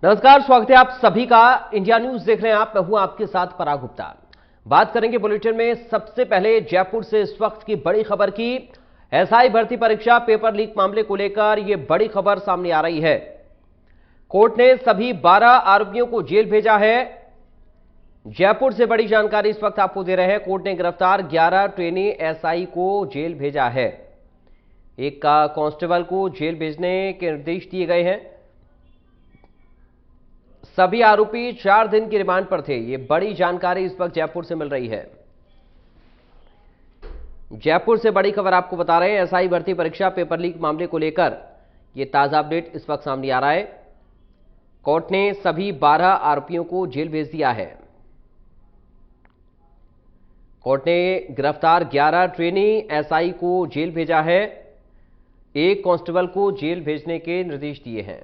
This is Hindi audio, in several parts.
नमस्कार, स्वागत है आप सभी का। इंडिया न्यूज देख रहे हैं आप। मैं हूं आपके साथ पराग गुप्ता। बात करेंगे बुलेटिन में सबसे पहले जयपुर से इस वक्त की बड़ी खबर की। एसआई भर्ती परीक्षा पेपर लीक मामले को लेकर यह बड़ी खबर सामने आ रही है। कोर्ट ने सभी 12 आरोपियों को जेल भेजा है। जयपुर से बड़ी जानकारी इस वक्त आपको दे रहे हैं। कोर्ट ने गिरफ्तार 11 ट्रेनी एसआई को जेल भेजा है। एक कांस्टेबल को जेल भेजने के निर्देश दिए गए हैं। सभी आरोपी 4 दिन की रिमांड पर थे। ये बड़ी जानकारी इस वक्त जयपुर से मिल रही है। जयपुर से बड़ी खबर आपको बता रहे हैं। एसआई भर्ती परीक्षा पेपर लीक मामले को लेकर यह ताजा अपडेट इस वक्त सामने आ रहा है। कोर्ट ने सभी 12 आरोपियों को जेल भेज दिया है। कोर्ट ने गिरफ्तार 11 ट्रेनी एसआई को जेल भेजा है। एक कांस्टेबल को जेल भेजने के निर्देश दिए हैं।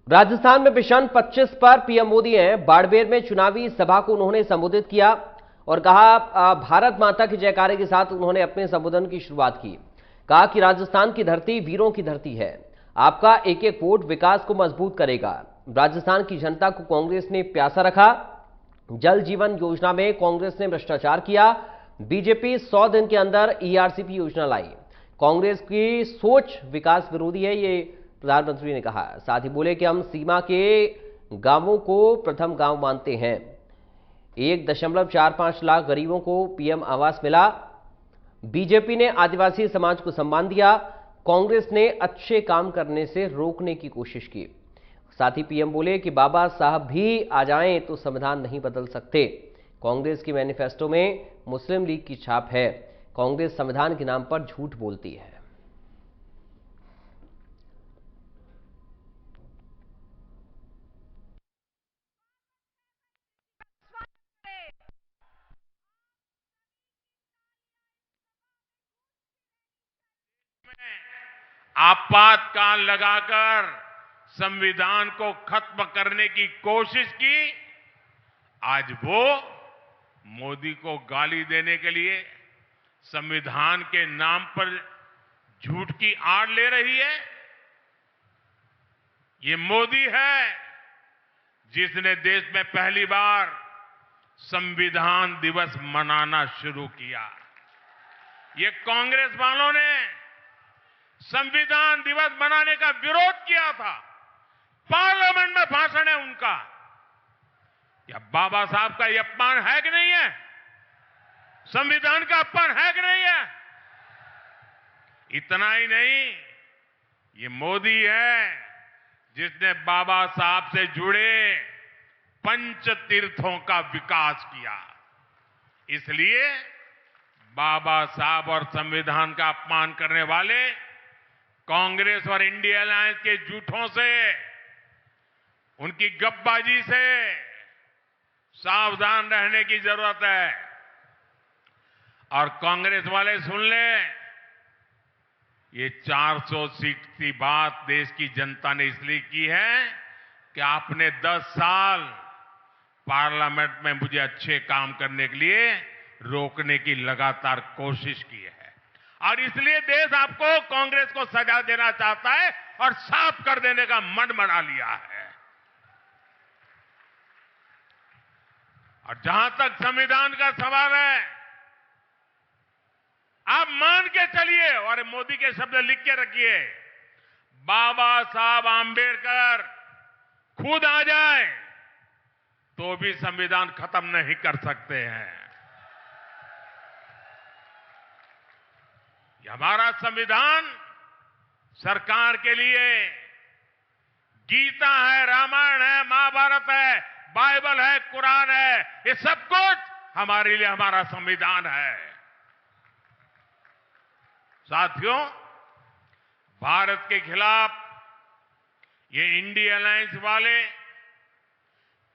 राजस्थान में मिशन 25 पर पीएम मोदी हैं। बाड़मेर में चुनावी सभा को उन्होंने संबोधित किया और कहा, भारत माता के जयकारे के साथ उन्होंने अपने संबोधन की शुरुआत की। कहा कि राजस्थान की धरती वीरों की धरती है। आपका एक एक वोट विकास को मजबूत करेगा। राजस्थान की जनता को कांग्रेस ने प्यासा रखा। जल जीवन योजना में कांग्रेस ने भ्रष्टाचार किया। बीजेपी 100 दिन के अंदर ईआरसीपी योजना लाई। कांग्रेस की सोच विकास विरोधी है, ये प्रधानमंत्री ने कहा। साथ ही बोले कि हम सीमा के गांवों को प्रथम गांव मानते हैं। 1.45 लाख गरीबों को पीएम आवास मिला। बीजेपी ने आदिवासी समाज को सम्मान दिया। कांग्रेस ने अच्छे काम करने से रोकने की कोशिश की। साथ ही पीएम बोले कि बाबा साहब भी आ जाएं तो संविधान नहीं बदल सकते। कांग्रेस की मैनिफेस्टो में मुस्लिम लीग की छाप है। कांग्रेस संविधान के नाम पर झूठ बोलती है। आपातकाल लगाकर संविधान को खत्म करने की कोशिश की। आज वो मोदी को गाली देने के लिए संविधान के नाम पर झूठ की आड़ ले रही है। ये मोदी है जिसने देश में पहली बार संविधान दिवस मनाना शुरू किया। ये कांग्रेस वालों ने संविधान दिवस मनाने का विरोध किया था। पार्लियामेंट में भाषण है उनका। क्या बाबा साहब का यह अपमान है कि नहीं है? संविधान का अपमान है कि नहीं है? इतना ही नहीं, ये मोदी है जिसने बाबा साहब से जुड़े पंच तीर्थों का विकास किया। इसलिए बाबा साहब और संविधान का अपमान करने वाले कांग्रेस और इंडिया अलायंस के झूठों से, उनकी गपबाजी से सावधान रहने की जरूरत है। और कांग्रेस वाले सुन लें, ये 400 सीट की बात देश की जनता ने इसलिए की है कि आपने 10 साल पार्लियामेंट में मुझे अच्छे काम करने के लिए रोकने की लगातार कोशिश की है। और इसलिए देश आपको, कांग्रेस को सजा देना चाहता है और साफ कर देने का मन बना लिया है। और जहां तक संविधान का सवाल है, आप मान के चलिए और मोदी के शब्द लिख के रखिए, बाबा साहब आंबेडकर खुद आ जाए तो भी संविधान खत्म नहीं कर सकते हैं। हमारा संविधान सरकार के लिए गीता है, रामायण है, महाभारत है, बाइबल है, कुरान है, ये सब कुछ हमारे लिए हमारा संविधान है। साथियों, भारत के खिलाफ ये इंडिया अलायंस वाले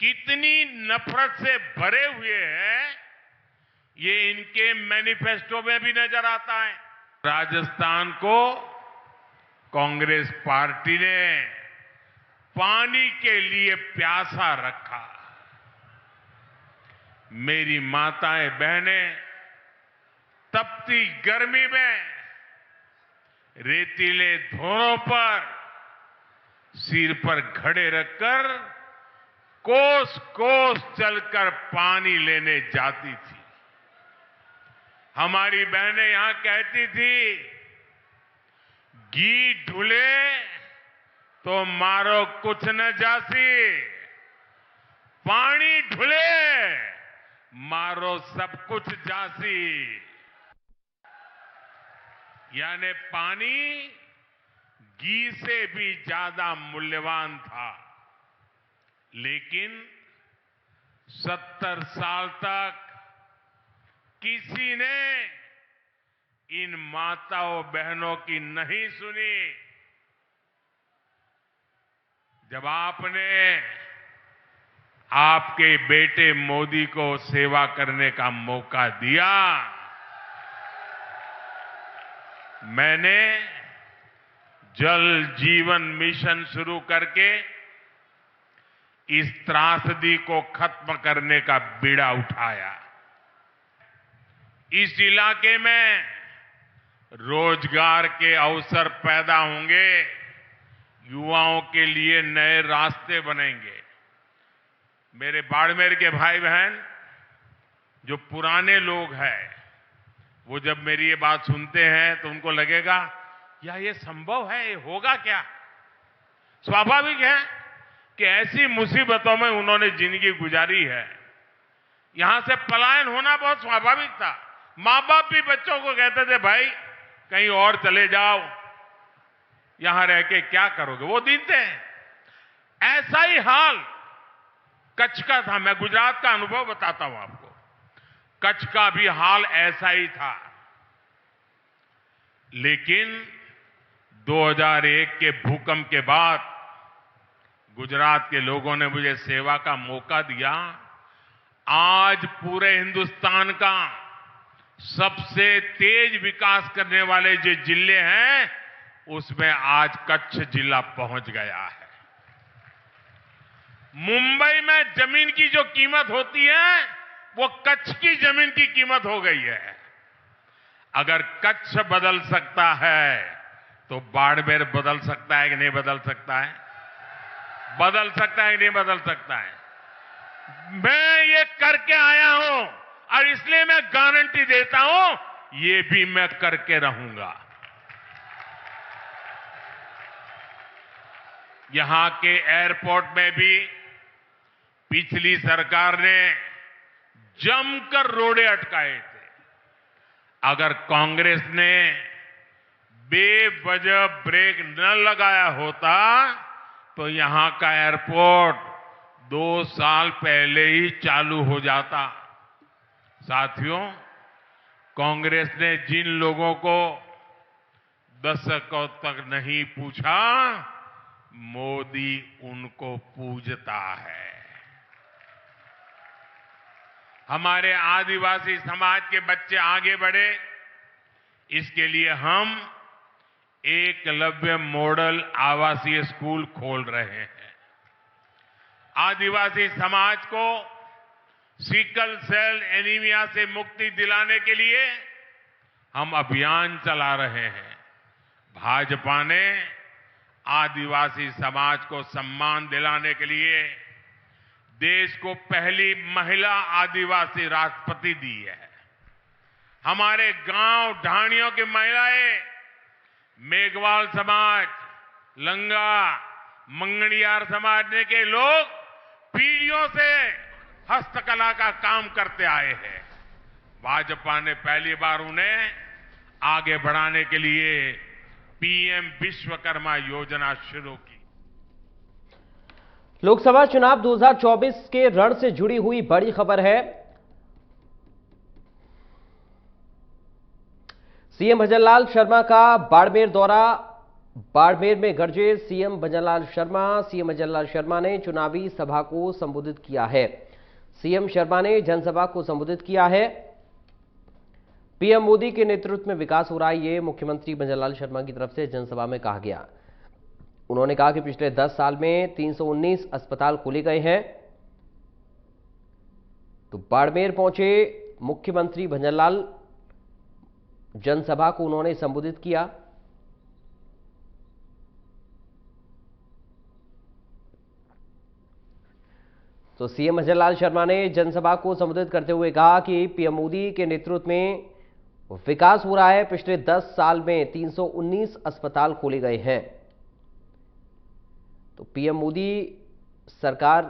कितनी नफरत से भरे हुए हैं, ये इनके मैनिफेस्टो में भी नजर आता है। राजस्थान को कांग्रेस पार्टी ने पानी के लिए प्यासा रखा। मेरी माताएं बहनें तपती गर्मी में रेतीले धोरों पर सिर पर घड़े रखकर कोस कोस चलकर पानी लेने जाती थी। हमारी बहनें यहां कहती थी, घी ढुले तो मारो कुछ न जासी, पानी ढुले मारो सब कुछ जासी। यानी पानी घी से भी ज्यादा मूल्यवान था। लेकिन 70 साल तक किसी ने इन माताओं बहनों की नहीं सुनी। जब आपने आपके बेटे मोदी को सेवा करने का मौका दिया, मैंने जल जीवन मिशन शुरू करके इस त्रासदी को खत्म करने का बीड़ा उठाया। इस इलाके में रोजगार के अवसर पैदा होंगे, युवाओं के लिए नए रास्ते बनेंगे। मेरे बाड़मेर के भाई बहन जो पुराने लोग हैं, वो जब मेरी ये बात सुनते हैं तो उनको लगेगा, या ये संभव है, ये होगा क्या? स्वाभाविक है कि ऐसी मुसीबतों में उन्होंने जिंदगी गुजारी है। यहां से पलायन होना बहुत स्वाभाविक था। मां बाप भी बच्चों को कहते थे, भाई कहीं और चले जाओ, यहां रह के क्या करोगे? वो दिन थे। ऐसा ही हाल कच्छ का था। मैं गुजरात का अनुभव बताता हूं आपको। कच्छ का भी हाल ऐसा ही था। लेकिन 2001 के भूकंप के बाद गुजरात के लोगों ने मुझे सेवा का मौका दिया। आज पूरे हिंदुस्तान का सबसे तेज विकास करने वाले जो जिले हैं, उसमें आज कच्छ जिला पहुंच गया है। मुंबई में जमीन की जो कीमत होती है, वो कच्छ की जमीन की कीमत हो गई है। अगर कच्छ बदल सकता है तो बाड़मेर बदल सकता है कि नहीं बदल सकता है? बदल सकता है कि नहीं बदल सकता है? मैं ये करके आया हूं और इसलिए मैं गारंटी देता हूं, ये भी मैं करके रहूंगा। यहां के एयरपोर्ट में भी पिछली सरकार ने जमकर रोड़े अटकाए थे। अगर कांग्रेस ने बेवजह ब्रेक न लगाया होता तो यहां का एयरपोर्ट 2 साल पहले ही चालू हो जाता। साथियों, कांग्रेस ने जिन लोगों को दशकों तक नहीं पूछा, मोदी उनको पूजता है। हमारे आदिवासी समाज के बच्चे आगे बढ़े, इसके लिए हम एकलव्य मॉडल आवासीय स्कूल खोल रहे हैं। आदिवासी समाज को सिकल सेल एनीमिया से मुक्ति दिलाने के लिए हम अभियान चला रहे हैं। भाजपा ने आदिवासी समाज को सम्मान दिलाने के लिए देश को पहली महिला आदिवासी राष्ट्रपति दी है। हमारे गांव ढाणियों की महिलाएं, मेघवाल समाज, लंगा, मंगणियार समाज के लोग पीढ़ियों से हस्तकला का काम करते आए हैं। भाजपा ने पहली बार उन्हें आगे बढ़ाने के लिए पीएम विश्वकर्मा योजना शुरू की। लोकसभा चुनाव 2024 के रण से जुड़ी हुई बड़ी खबर है। सीएम भजनलाल शर्मा का बाड़मेर दौरा। बाड़मेर में गरजे सीएम भजनलाल शर्मा। सीएम भजनलाल शर्मा ने चुनावी सभा को संबोधित किया है। सीएम शर्मा ने जनसभा को संबोधित किया है। पीएम मोदी के नेतृत्व में विकास हो रहा है, ये मुख्यमंत्री भजनलाल शर्मा की तरफ से जनसभा में कहा गया। उन्होंने कहा कि पिछले 10 साल में 319 अस्पताल खोले गए हैं। तो बाड़मेर पहुंचे मुख्यमंत्री भजनलाल, जनसभा को उन्होंने संबोधित किया। तो सीएम अजय लाल शर्मा ने जनसभा को संबोधित करते हुए कहा कि पीएम मोदी के नेतृत्व में विकास हो रहा है। पिछले 10 साल में 319 अस्पताल खोले गए हैं। तो पीएम मोदी सरकार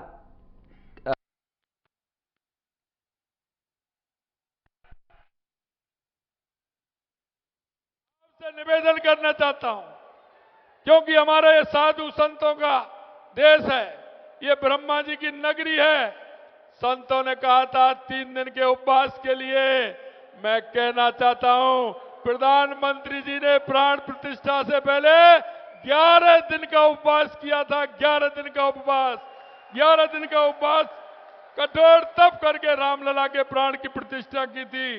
से निवेदन करना चाहता हूं, क्योंकि हमारा ये साधु संतों का देश है, ये ब्रह्मा जी की नगरी है। संतों ने कहा था 3 दिन के उपवास के लिए। मैं कहना चाहता हूं, प्रधानमंत्री जी ने प्राण प्रतिष्ठा से पहले 11 दिन का उपवास किया था। 11 दिन का उपवास, 11 दिन का उपवास कठोर तप करके रामलला के प्राण की प्रतिष्ठा की थी।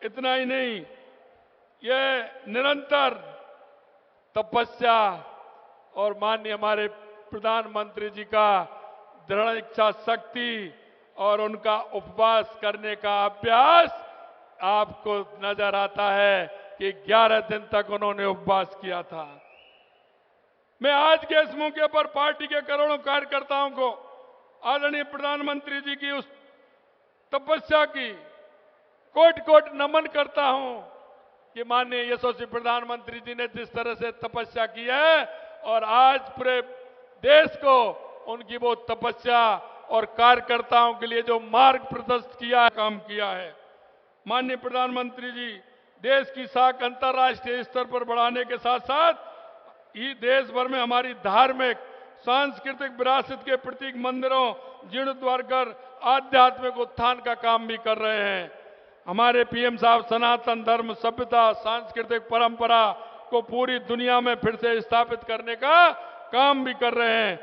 इतना ही नहीं, ये निरंतर तपस्या और माननीय हमारे प्रधानमंत्री जी का दृढ़ इच्छा शक्ति और उनका उपवास करने का अभ्यास आपको नजर आता है कि 11 दिन तक उन्होंने उपवास किया था। मैं आज के इस मौके पर पार्टी के करोड़ों कार्यकर्ताओं को आदरणीय प्रधानमंत्री जी की उस तपस्या की कोट कोट नमन करता हूं कि माननीय यशस्वी प्रधानमंत्री जी ने जिस तरह से तपस्या की है और आज पूरे देश को उनकी वो तपस्या और कार्यकर्ताओं के लिए जो मार्ग प्रशस्त किया, काम किया है। माननीय प्रधानमंत्री जी देश की साख अंतर्राष्ट्रीय स्तर पर बढ़ाने के साथ साथ ही देश भर में हमारी धार्मिक सांस्कृतिक विरासत के प्रतीक मंदिरों जीर्णोद्धार कर आध्यात्मिक उत्थान का काम भी कर रहे हैं। हमारे पीएम साहब सनातन धर्म, सभ्यता, सांस्कृतिक परंपरा को पूरी दुनिया में फिर से स्थापित करने का काम भी कर रहे हैं।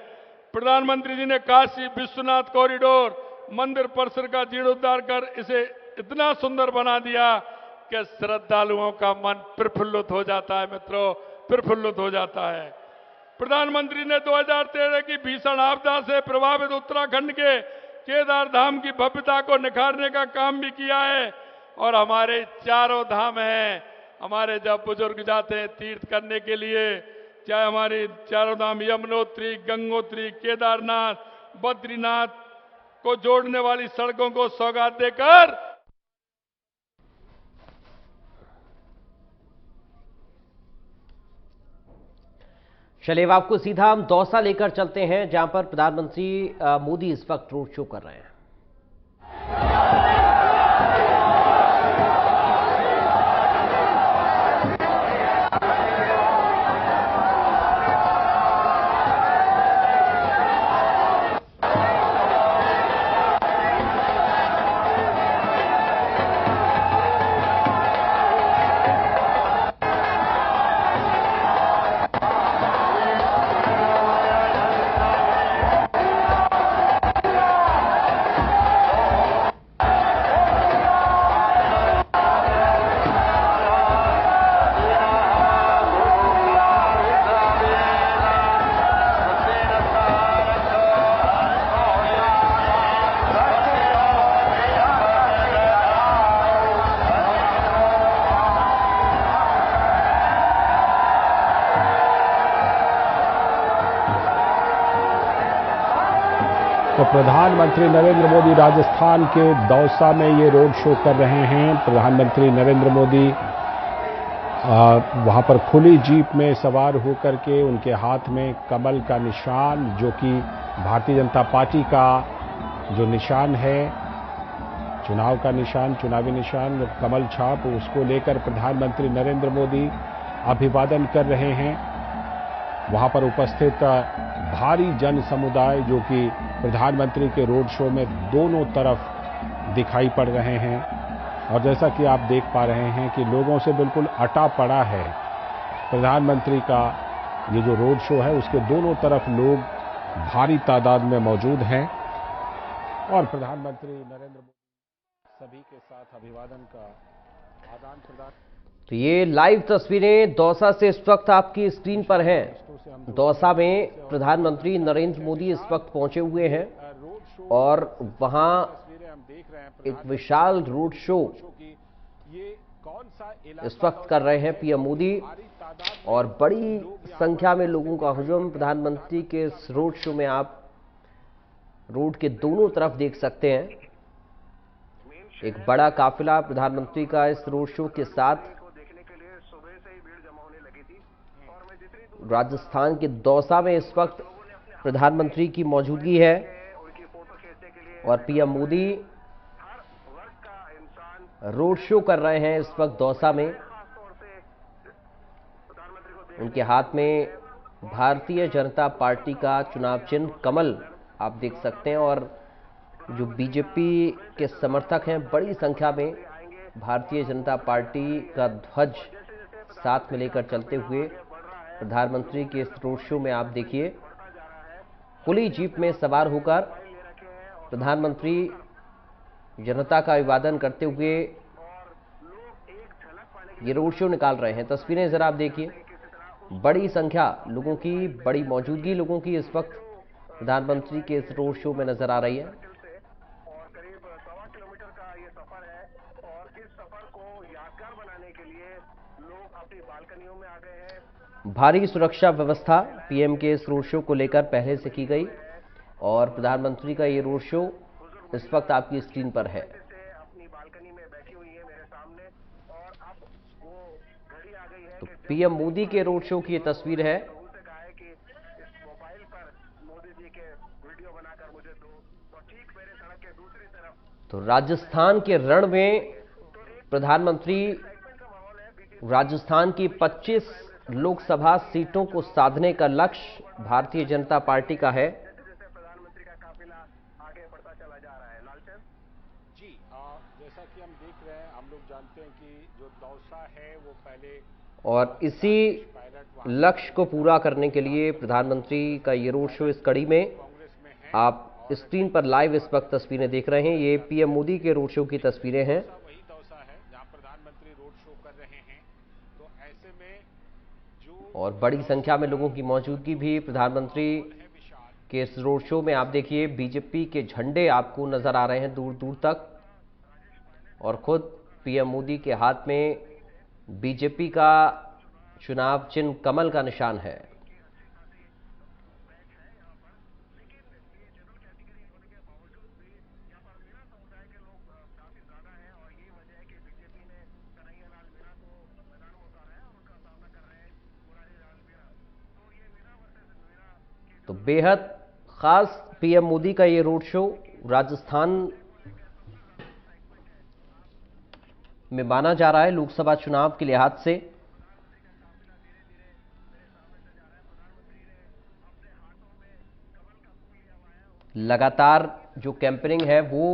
प्रधानमंत्री जी ने काशी विश्वनाथ कॉरिडोर मंदिर परिसर का जीर्णोद्धार कर इसे इतना सुंदर बना दिया कि श्रद्धालुओं का मन प्रफुल्लित हो जाता है। मित्रों, प्रफुल्लित हो जाता है। प्रधानमंत्री ने 2013 की भीषण आपदा से प्रभावित उत्तराखंड के केदार धाम की भव्यता को निखारने का काम भी किया है। और हमारे चारों धाम हैं, हमारे जब बुजुर्ग जाते हैं तीर्थ करने के लिए, चाहे हमारे चारों धाम यमुनोत्री, गंगोत्री, केदारनाथ, बद्रीनाथ को जोड़ने वाली सड़कों को सौगात देकर चलिए अब आपको सीधा हम दौसा लेकर चलते हैं, जहां पर प्रधानमंत्री मोदी इस वक्त रोड शो कर रहे हैं। तो प्रधानमंत्री नरेंद्र मोदी राजस्थान के दौसा में ये रोड शो कर रहे हैं। प्रधानमंत्री नरेंद्र मोदी वहां पर खुली जीप में सवार होकर के उनके हाथ में कमल का निशान, जो कि भारतीय जनता पार्टी का जो निशान है, चुनाव का निशान, चुनावी निशान, कमल छाप, उसको लेकर प्रधानमंत्री नरेंद्र मोदी अभिवादन कर रहे हैं। वहां पर उपस्थित भारी जन समुदाय जो कि प्रधानमंत्री के रोड शो में दोनों तरफ दिखाई पड़ रहे हैं, और जैसा कि आप देख पा रहे हैं कि लोगों से बिल्कुल अटा पड़ा है। प्रधानमंत्री का ये जो रोड शो है उसके दोनों तरफ लोग भारी तादाद में मौजूद हैं और प्रधानमंत्री नरेंद्र मोदी सभी के साथ अभिवादन का आदान प्रदान। तो ये लाइव तस्वीरें दौसा से इस वक्त आपकी स्क्रीन पर हैं। दौसा में प्रधानमंत्री नरेंद्र मोदी इस वक्त पहुंचे हुए हैं और वहां एक विशाल रोड शो इस वक्त कर रहे हैं पीएम मोदी, और बड़ी संख्या में लोगों का हुजूम प्रधानमंत्री के इस रोड शो में आप रोड के दोनों तरफ देख सकते हैं एक बड़ा काफिला प्रधानमंत्री का इस रोड शो के साथ राजस्थान के दौसा में इस वक्त प्रधानमंत्री की मौजूदगी है और पीएम मोदी रोड शो कर रहे हैं इस वक्त दौसा में। उनके हाथ में भारतीय जनता पार्टी का चुनाव चिन्ह कमल आप देख सकते हैं और जो बीजेपी के समर्थक हैं बड़ी संख्या में भारतीय जनता पार्टी का ध्वज साथ में लेकर चलते हुए प्रधानमंत्री के इस रोड शो में आप देखिए खुली जीप में सवार होकर प्रधानमंत्री जनता का अभिवादन करते हुए ये रोड शो निकाल रहे हैं। तस्वीरें जरा आप देखिए, बड़ी संख्या लोगों की, बड़ी मौजूदगी लोगों की इस वक्त प्रधानमंत्री के इस रोड शो में नजर आ रही है। भारी सुरक्षा व्यवस्था पीएम के इस रोड शो को लेकर पहले से की गई और प्रधानमंत्री का ये रोड शो इस वक्त आपकी स्क्रीन पर है। तो पीएम मोदी के रोड शो की ये तस्वीर है। तो राजस्थान के रण में प्रधानमंत्री राजस्थान की 25 लोकसभा सीटों को साधने का लक्ष्य भारतीय जनता पार्टी का है। जी जैसा कि हम देख रहे हैं, हम लोग जानते हैं कि जो दौसा है वो पहले और इसी लक्ष्य को पूरा करने के लिए प्रधानमंत्री का ये रोड शो इस कड़ी में आप स्क्रीन पर लाइव इस वक्त तस्वीरें देख रहे हैं। ये पीएम मोदी के रोड शो की तस्वीरें हैं। वही दौसा है जहां प्रधानमंत्री रोड शो कर रहे हैं। तो ऐसे में जो और बड़ी संख्या में लोगों की मौजूदगी भी प्रधानमंत्री के इस रोड शो में आप देखिए बीजेपी के झंडे आपको नजर आ रहे हैं दूर दूर तक और खुद पीएम मोदी के हाथ में बीजेपी का चुनाव चिन्ह कमल का निशान है। तो बेहद खास पीएम मोदी का ये रोड शो राजस्थान में माना जा रहा है लोकसभा चुनाव के लिहाज से। लगातार जो कैंपेनिंग है वो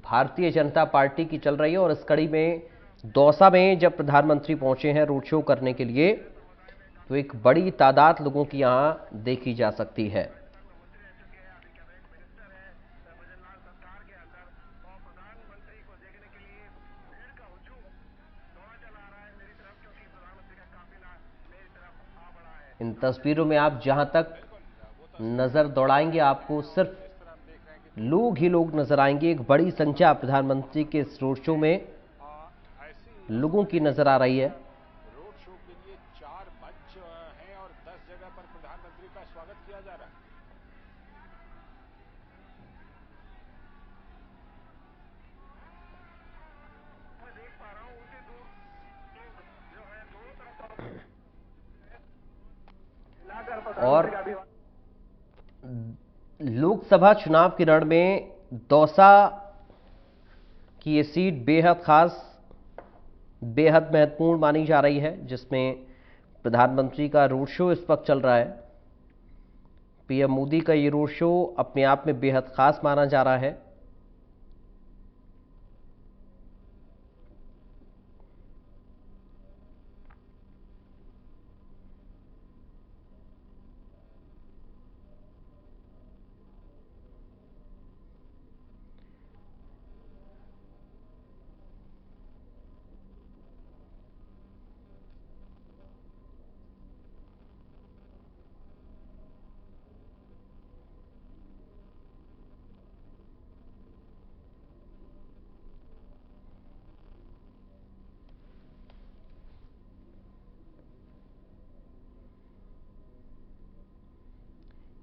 भारतीय जनता पार्टी की चल रही है और इस कड़ी में दौसा में जब प्रधानमंत्री पहुंचे हैं रोड शो करने के लिए तो एक बड़ी तादाद लोगों की यहां देखी जा सकती है। इन तस्वीरों में आप जहां तक नजर दौड़ाएंगे आपको सिर्फ लोग ही लोग नजर आएंगे। एक बड़ी संख्या प्रधानमंत्री के इस रोड शो में लोगों की नजर आ रही है। रोड शो के लिए 4 मंच हैं और 10 जगह पर प्रधानमंत्री का स्वागत किया जा रहा है। और लोकसभा चुनाव के रण में दौसा की ये सीट बेहद खास, बेहद महत्वपूर्ण मानी जा रही है जिसमें प्रधानमंत्री का रोड शो इस वक्त चल रहा है। पीएम मोदी का ये रोड शो अपने आप में बेहद खास माना जा रहा है।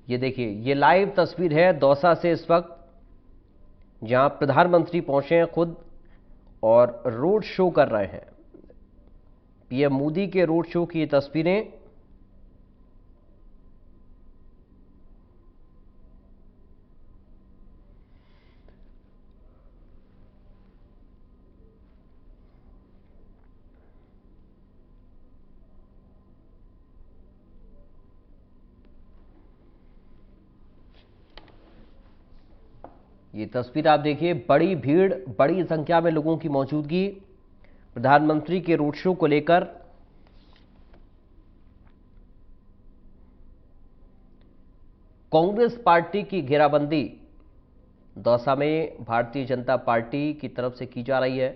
ये देखिए, ये लाइव तस्वीर है दौसा से इस वक्त, जहां प्रधानमंत्री पहुंचे हैं खुद और रोड शो कर रहे हैं। पीएम मोदी के रोड शो की ये तस्वीरें। ये तस्वीर आप देखिए, बड़ी भीड़, बड़ी संख्या में लोगों की मौजूदगी प्रधानमंत्री के रोड शो को लेकर। कांग्रेस पार्टी की घेराबंदी दौसा में भारतीय जनता पार्टी की तरफ से की जा रही है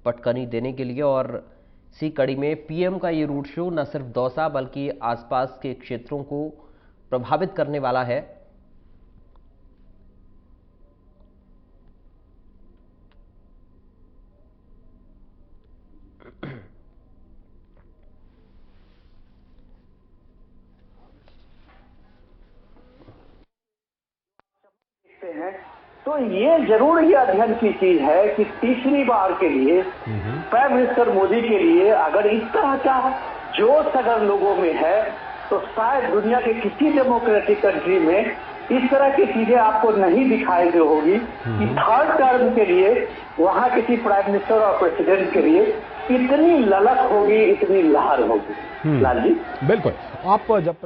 पटकनी देने के लिए, और इसी कड़ी में पीएम का ये रोड शो न सिर्फ दौसा बल्कि आसपास के क्षेत्रों को प्रभावित करने वाला है। हैं तो ये जरूर ये अध्ययन की चीज है कि तीसरी बार के लिए प्राइम मिनिस्टर मोदी के लिए अगर इस तरह का जोश अगर लोगों में है तो शायद दुनिया के किसी डेमोक्रेटिक कंट्री में इस तरह की चीजें आपको नहीं दिखाई दे होगी कि थर्ड टर्म के लिए वहां किसी प्राइम मिनिस्टर और प्रेसिडेंट के लिए इतनी ललक होगी, इतनी लहर होगी। लाल जी बिल्कुल। आप जब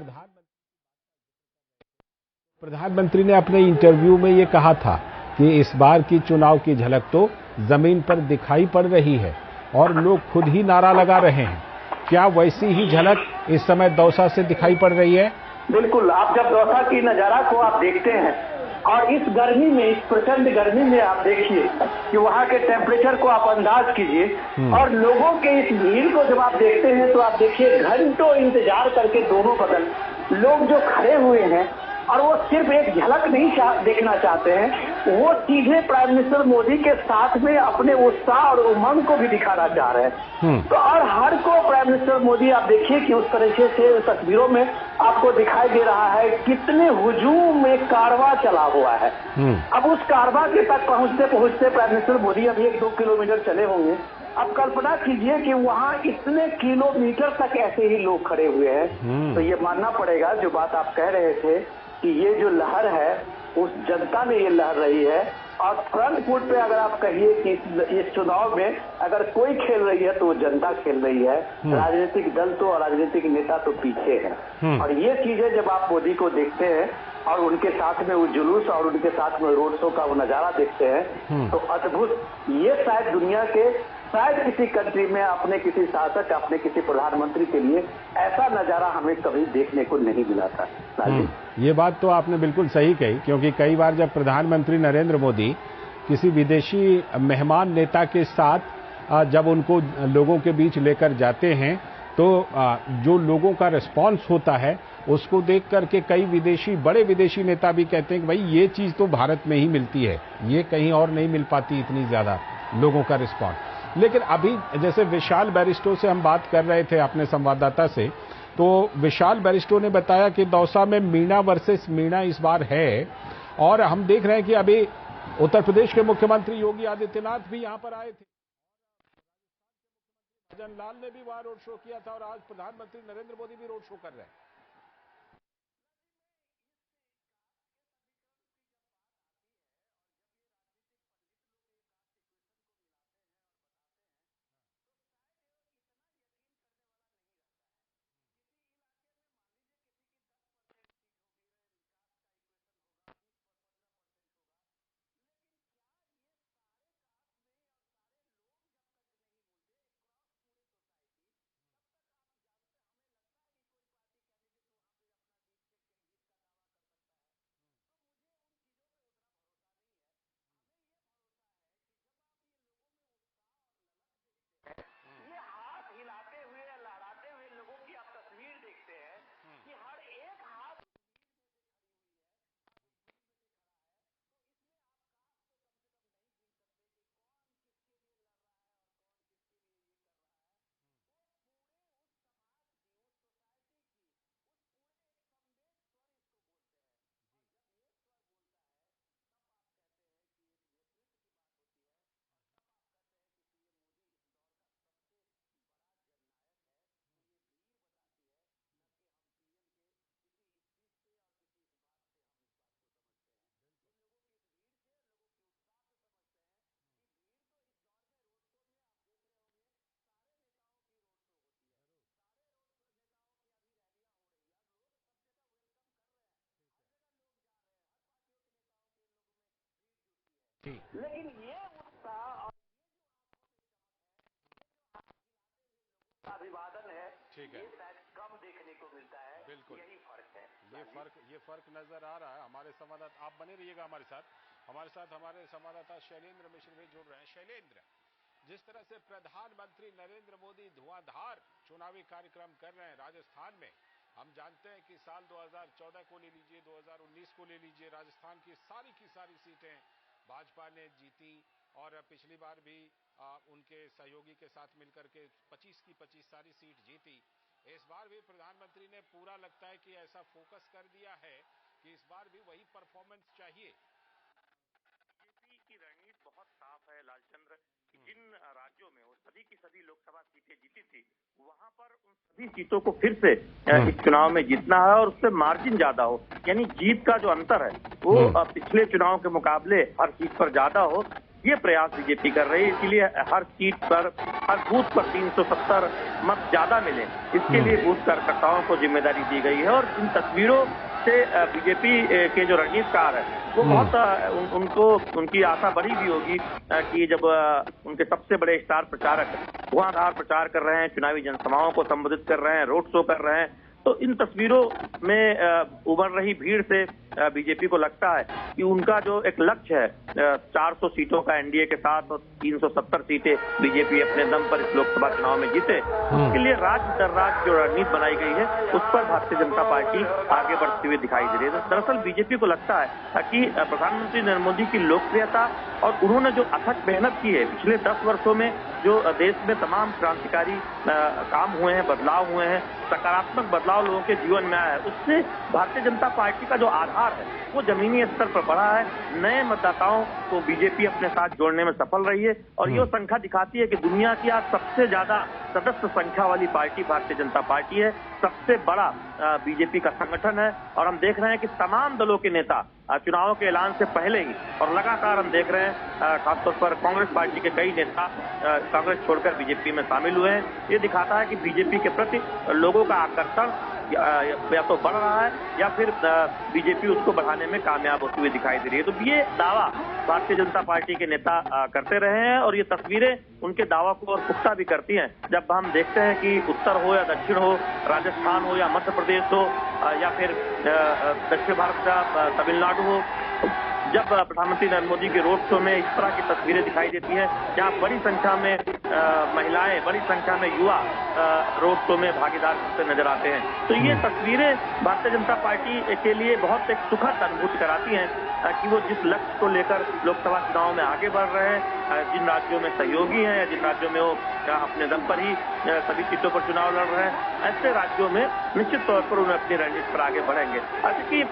प्रधानमंत्री ने अपने इंटरव्यू में ये कहा था कि इस बार की चुनाव की झलक तो जमीन पर दिखाई पड़ रही है और लोग खुद ही नारा लगा रहे हैं, क्या वैसी ही झलक इस समय दौसा से दिखाई पड़ रही है? बिल्कुल। आप जब दौसा की नजारा को आप देखते हैं और इस गर्मी में, इस प्रचंड गर्मी में आप देखिए कि वहाँ के टेम्परेचर को आप अंदाज कीजिए और लोगों के इस भीड़ को जब आप देखते हैं तो आप देखिए घंटों इंतजार करके दोनों बगल लोग जो खड़े हुए हैं और वो सिर्फ एक झलक नहीं देखना चाहते हैं, वो सीधे प्राइम मिनिस्टर मोदी के साथ में अपने उत्साह और उमंग को भी दिखाना चाह रहे हैं। तो और हर को प्राइम मिनिस्टर मोदी आप देखिए कि उस तरीके से तस्वीरों में आपको दिखाई दे रहा है कितने हुजूम में कारवां चला हुआ है। अब उस कारवां के तक पहुंचते पहुंचते प्राइम मिनिस्टर मोदी अभी 1-2 किलोमीटर चले होंगे। अब कल्पना कीजिए कि वहाँ इतने किलोमीटर तक ऐसे ही लोग खड़े हुए हैं। तो ये मानना पड़ेगा जो बात आप कह रहे थे कि ये जो लहर है उस जनता में ये लहर रही है और फ्रंट फुट पे अगर आप कहिए कि इस चुनाव में अगर कोई खेल रही है तो वो जनता खेल रही है। राजनीतिक दल तो और राजनीतिक नेता तो पीछे हैं। और ये चीजें जब आप मोदी को देखते हैं और उनके साथ में वो जुलूस और उनके साथ में रोड शो का वो नजारा देखते हैं तो अद्भुत, ये शायद दुनिया के शायद किसी कंट्री में अपने किसी शासक, अपने किसी प्रधानमंत्री के लिए ऐसा नजारा हमें कभी देखने को नहीं मिला था। ये बात तो आपने बिल्कुल सही कही, क्योंकि कई बार जब प्रधानमंत्री नरेंद्र मोदी किसी विदेशी मेहमान नेता के साथ जब उनको लोगों के बीच लेकर जाते हैं तो जो लोगों का रिस्पांस होता है उसको देख करके कई बड़े विदेशी नेता भी कहते हैं कि भाई ये चीज तो भारत में ही मिलती है, ये कहीं और नहीं मिल पाती इतनी ज्यादा लोगों का रिस्पांस। लेकिन अभी जैसे विशाल बैरिस्टो से हम बात कर रहे थे अपने संवाददाता से, तो विशाल बैरिस्टो ने बताया कि दौसा में मीणा वर्सेस मीणा इस बार है और हम देख रहे हैं कि अभी उत्तर प्रदेश के मुख्यमंत्री योगी आदित्यनाथ भी यहां पर आए थे, लाल ने भी वहां रोड शो किया था और आज प्रधानमंत्री नरेंद्र मोदी भी रोड शो कर रहे हैं। लेकिन ये उत्साह और अभिवादन है, ठीक है, ये शायद कम देखने को मिलता है। बिल्कुल यही फर्क है। ये फर्क नजर आ रहा है। हमारे संवाददाता, आप बने रहिएगा हमारे साथ हमारे संवाददाता शैलेंद्र मिश्र भी जुड़ रहे हैं। शैलेंद्र, जिस तरह से प्रधानमंत्री नरेंद्र मोदी धुआंधार चुनावी कार्यक्रम कर रहे हैं राजस्थान में, हम जानते हैं कि साल 2014 को ले लीजिए, 2019 को ले लीजिए, राजस्थान की सारी सीटें भाजपा ने जीती और पिछली बार भी उनके सहयोगी के साथ मिलकर के 25 की 25 सारी सीट जीती। इस बार भी प्रधानमंत्री ने पूरा लगता है कि ऐसा फोकस कर दिया है कि इस बार भी वही परफॉर्मेंस चाहिए। बीजेपी की रणनीति बहुत साफ है लालचंद्र, जिन राज्यों में वो सभी की सभी लोकसभा सीटें जीती थी, वहां पर उन सभी सीटों को फिर से इस चुनाव में जीतना है और उससे मार्जिन ज्यादा हो, यानी जीत का जो अंतर है वो पिछले चुनाव के मुकाबले हर सीट पर ज्यादा हो। ये प्रयास बीजेपी कर रही है, इसीलिए हर सीट पर, हर बूथ पर 370 मत ज्यादा मिले, इसके लिए बूथ कार्यकर्ताओं को जिम्मेदारी दी गई है। और इन तस्वीरों से बीजेपी के जो रणनीतिकार है वो बहुत उनको उनकी आशा बढ़ी भी होगी कि जब उनके सबसे बड़े स्टार प्रचारक धुआंधार प्रचार कर रहे हैं, चुनावी जनसभाओं को संबोधित कर रहे हैं, रोड शो कर रहे हैं, तो इन तस्वीरों में उभर रही भीड़ से बीजेपी को लगता है कि उनका जो एक लक्ष्य है 400 सीटों का एनडीए के साथ और 370 सीटें बीजेपी अपने दम पर इस लोकसभा चुनाव में जीते, उसके लिए राज्य दर राज्य जो रणनीति बनाई गई है उस पर भारतीय जनता पार्टी आगे बढ़ती हुई दिखाई दे रही है। दरअसल बीजेपी को लगता है कि प्रधानमंत्री नरेंद्र मोदी की लोकप्रियता और उन्होंने जो अथक मेहनत की है पिछले 10 वर्षों में, जो देश में तमाम क्रांतिकारी काम हुए हैं, बदलाव हुए हैं, सकारात्मक बदलाव लोगों के जीवन में आया है, उससे भारतीय जनता पार्टी का जो आधार है वो जमीनी स्तर पर बढ़ा है। नए मतदाताओं को बीजेपी अपने साथ जोड़ने में सफल रही है और ये संख्या दिखाती है कि दुनिया की आज सबसे ज्यादा सदस्य संख्या वाली पार्टी भारतीय जनता पार्टी है, सबसे बड़ा बीजेपी का संगठन है। और हम देख रहे हैं कि तमाम दलों के नेता चुनावों के ऐलान से पहले ही और लगातार हम देख रहे हैं खासतौर पर कांग्रेस पार्टी के कई नेता कांग्रेस छोड़कर बीजेपी में शामिल हुए हैं। ये दिखाता है कि बीजेपी के प्रति लोगों का आकर्षण या तो बढ़ रहा है या फिर बीजेपी उसको बढ़ाने में कामयाब होती हुई दिखाई दे रही है। तो ये दावा भारतीय जनता पार्टी के नेता करते रहे हैं और ये तस्वीरें उनके दावा को और पुख्ता भी करती हैं। जब हम देखते हैं कि उत्तर हो या दक्षिण हो, राजस्थान हो या मध्य प्रदेश हो या फिर दक्षिण भारत का तमिलनाडु हो, जब प्रधानमंत्री नरेंद्र मोदी के रोड शो में इस तरह की तस्वीरें दिखाई देती हैं जहां बड़ी संख्या में महिलाएं, बड़ी संख्या में युवा रोड शो में भागीदार होते नजर आते हैं, तो ये तस्वीरें भारतीय जनता पार्टी के लिए बहुत एक सुखद अनुभूति कराती हैं कि वो जिस लक्ष्य को लेकर लोकसभा चुनाव में आगे बढ़ रहे हैं, जिन राज्यों में सहयोगी हैं या जिन राज्यों में वो अपने दम पर ही सभी सीटों पर चुनाव लड़ रहे हैं, ऐसे राज्यों में निश्चित तौर पर उन्हें अपनी रणनीति पर आगे बढ़ेंगे। क्योंकि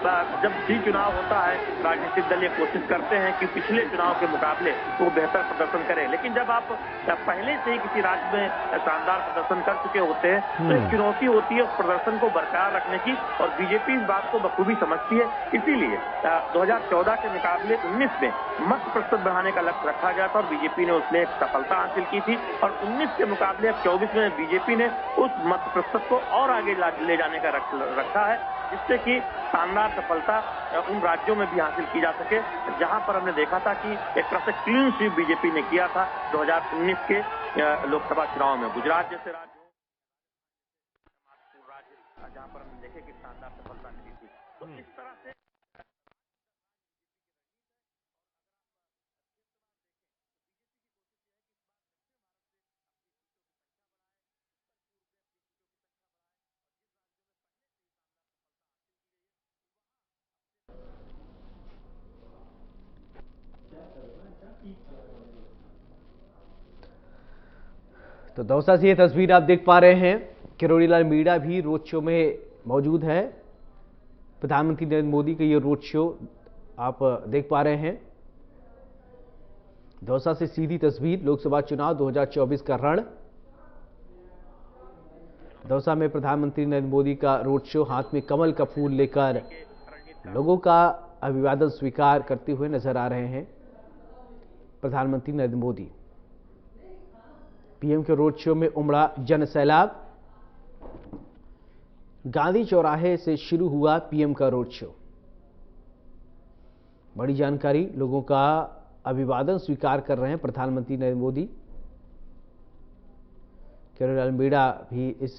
जब भी चुनाव होता है राजनीतिक दल ये कोशिश करते हैं कि पिछले चुनाव के मुकाबले वो बेहतर प्रदर्शन करें, लेकिन जब आप पहले से ही किसी राज्य में शानदार प्रदर्शन कर चुके होते हैं तो एक चुनौती होती है उस प्रदर्शन को बरकरार रखने की, और बीजेपी इस बात को बखूबी समझती है। इसीलिए 2014 के मुकाबले 19 में मत प्रतिशत बढ़ाने का लक्ष्य रखा गया था और बीजेपी ने उसमें एक सफलता हासिल की थी, और 19 के मुकाबले 24 में बीजेपी ने उस मत प्रतिशत को और आगे ले जाने का रखा है, जिससे कि शानदार सफलता उन राज्यों में भी हासिल की जा सके जहां पर हमने देखा था कि एक तरह से क्लीन स्वीप बीजेपी ने किया था 2019 के लोकसभा चुनाव में। गुजरात जैसे राज्य जहां पर हमने देखे कि शानदार सफलता मिली थी, तो इस तरह से तो दौसा से ये तस्वीर आप देख पा रहे हैं, किरोड़ी लाल मीणा भी रोड शो में मौजूद है। प्रधानमंत्री नरेंद्र मोदी का ये रोड शो आप देख पा रहे हैं। दौसा से सीधी तस्वीर, लोकसभा चुनाव 2024 का रण। दौसा में प्रधानमंत्री नरेंद्र मोदी का रोड शो, हाथ में कमल का फूल लेकर लोगों का अभिवादन स्वीकार करते हुए नजर आ रहे हैं प्रधानमंत्री नरेंद्र मोदी। पीएम के रोड शो में उमड़ा जन सैलाब। गांधी चौराहे से शुरू हुआ पीएम का रोड शो। बड़ी जानकारी, लोगों का अभिवादन स्वीकार कर रहे हैं प्रधानमंत्री नरेंद्र मोदी। कैरोल अल्मीड़ा भी इस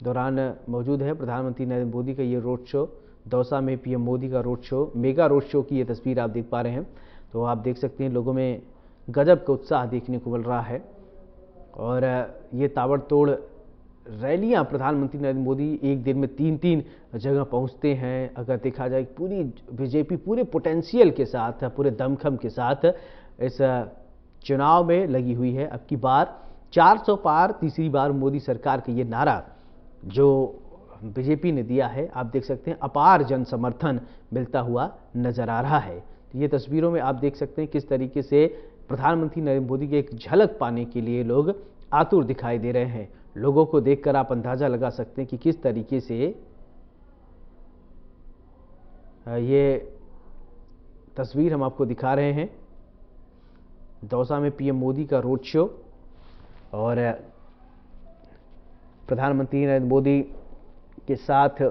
दौरान मौजूद है। प्रधानमंत्री नरेंद्र मोदी का ये रोड शो, दौसा में पीएम मोदी का road show, mega road show की ये तस्वीर आप देख पा रहे हैं। तो आप देख सकते हैं लोगों में गजब का उत्साह देखने को मिल रहा है और ये ताबड़तोड़ रैलियां प्रधानमंत्री नरेंद्र मोदी एक दिन में 3-3 जगह पहुंचते हैं। अगर देखा जाए पूरी बीजेपी पूरे पोटेंशियल के साथ, पूरे दमखम के साथ इस चुनाव में लगी हुई है। अब की बार 400 पार, तीसरी बार मोदी सरकार का ये नारा जो बीजेपी ने दिया है, आप देख सकते हैं अपार जन समर्थन मिलता हुआ नजर आ रहा है। तो ये तस्वीरों में आप देख सकते हैं किस तरीके से प्रधानमंत्री नरेंद्र मोदी की एक झलक पाने के लिए लोग आतुर दिखाई दे रहे हैं। लोगों को देखकर आप अंदाजा लगा सकते हैं कि किस तरीके से ये तस्वीर हम आपको दिखा रहे हैं। दौसा में पीएम मोदी का रोड शो और प्रधानमंत्री नरेंद्र मोदी के साथ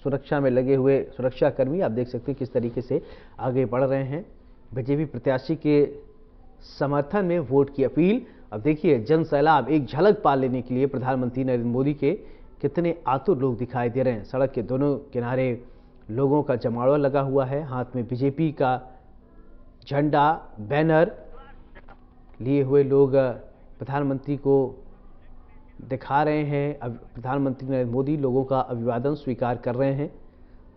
सुरक्षा में लगे हुए सुरक्षाकर्मी आप देख सकते हैं किस तरीके से आगे बढ़ रहे हैं। बीजेपी प्रत्याशी के समर्थन में वोट की अपील। अब देखिए जन सैलाब, एक झलक पा लेने के लिए प्रधानमंत्री नरेंद्र मोदी के कितने आतुर लोग दिखाई दे रहे हैं। सड़क के दोनों किनारे लोगों का जमावड़ा लगा हुआ है, हाथ में बीजेपी का झंडा, बैनर लिए हुए लोग प्रधानमंत्री को दिखा रहे हैं। अब प्रधानमंत्री नरेंद्र मोदी लोगों का अभिवादन स्वीकार कर रहे हैं।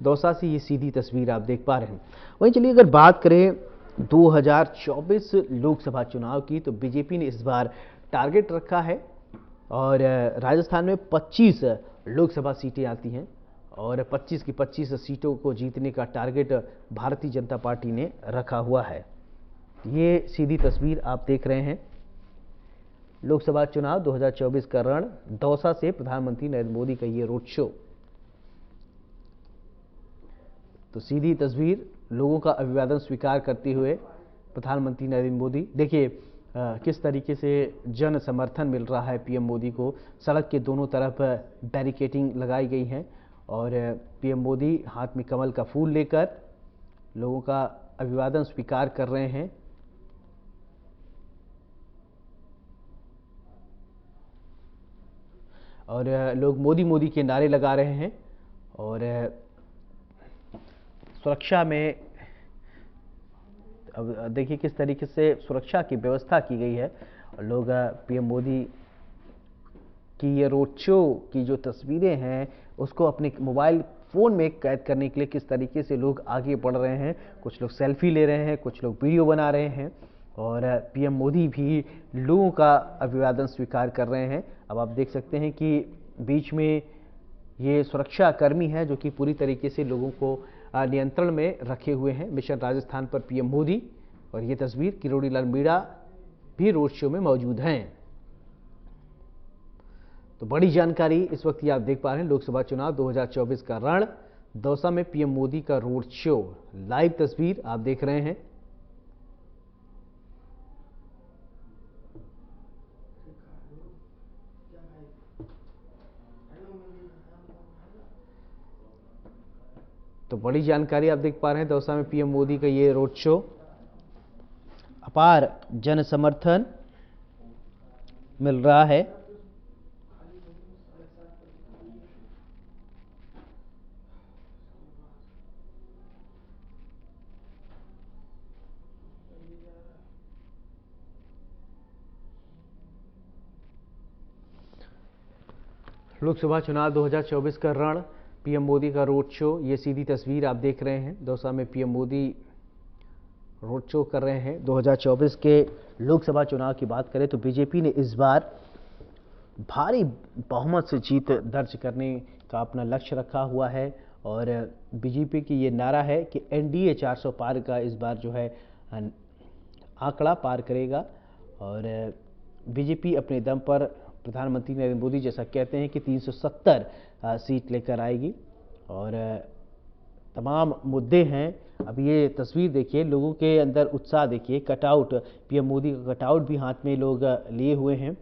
दौसा से ये सीधी तस्वीर आप देख पा रहे हैं। वहीं चलिए अगर बात करें 2024 लोकसभा चुनाव की, तो बीजेपी ने इस बार टारगेट रखा है और राजस्थान में 25 लोकसभा सीटें आती हैं और 25 की 25 सीटों को जीतने का टारगेट भारतीय जनता पार्टी ने रखा हुआ है। ये सीधी तस्वीर आप देख रहे हैं। लोकसभा चुनाव 2024 का रण, दौसा से प्रधानमंत्री नरेंद्र मोदी का ये रोड शो। तो सीधी तस्वीर, लोगों का अभिवादन स्वीकार करते हुए प्रधानमंत्री नरेंद्र मोदी। देखिए किस तरीके से जन समर्थन मिल रहा है पीएम मोदी को। सड़क के दोनों तरफ बैरिकेडिंग लगाई गई है और पीएम मोदी हाथ में कमल का फूल लेकर लोगों का अभिवादन स्वीकार कर रहे हैं। और लोग मोदी मोदी के नारे लगा रहे हैं और सुरक्षा में अब देखिए किस तरीके से सुरक्षा की व्यवस्था की गई है। और लोग पीएम मोदी की ये रोड शो की जो तस्वीरें हैं उसको अपने मोबाइल फ़ोन में कैद करने के लिए किस तरीके से लोग आगे बढ़ रहे हैं। कुछ लोग सेल्फी ले रहे हैं, कुछ लोग वीडियो बना रहे हैं और पीएम मोदी भी लोगों का अभिवादन स्वीकार कर रहे हैं। अब आप देख सकते हैं कि बीच में ये सुरक्षा कर्मी हैं जो कि पूरी तरीके से लोगों को नियंत्रण में रखे हुए हैं। मिशन राजस्थान पर पीएम मोदी और ये तस्वीर किरोड़ीलाल मीणा भी रोड शो में मौजूद हैं। तो बड़ी जानकारी इस वक्त ये आप देख पा रहे हैं। लोकसभा चुनाव 2024 का रण, दौसा में पीएम मोदी का रोड शो, लाइव तस्वीर आप देख रहे हैं। तो बड़ी जानकारी आप देख पा रहे हैं। दौसा में पीएम मोदी का ये रोड शो, अपार जन समर्थन मिल रहा है। लोकसभा चुनाव 2024 का रण, पीएम मोदी का रोड शो, ये सीधी तस्वीर आप देख रहे हैं। दौसा में पीएम मोदी रोड शो कर रहे हैं। 2024 के लोकसभा चुनाव की बात करें तो बीजेपी ने इस बार भारी बहुमत से जीत दर्ज करने का अपना लक्ष्य रखा हुआ है और बीजेपी की ये नारा है कि एनडीए 400 पार का इस बार जो है आंकड़ा पार करेगा और बीजेपी अपने दम पर प्रधानमंत्री नरेंद्र मोदी जैसा कहते हैं कि 370 सीट लेकर आएगी और तमाम मुद्दे हैं। अब ये तस्वीर देखिए, लोगों के अंदर उत्साह देखिए। कटआउट, पीएम मोदी का कटआउट भी हाथ में लोग लिए हुए हैं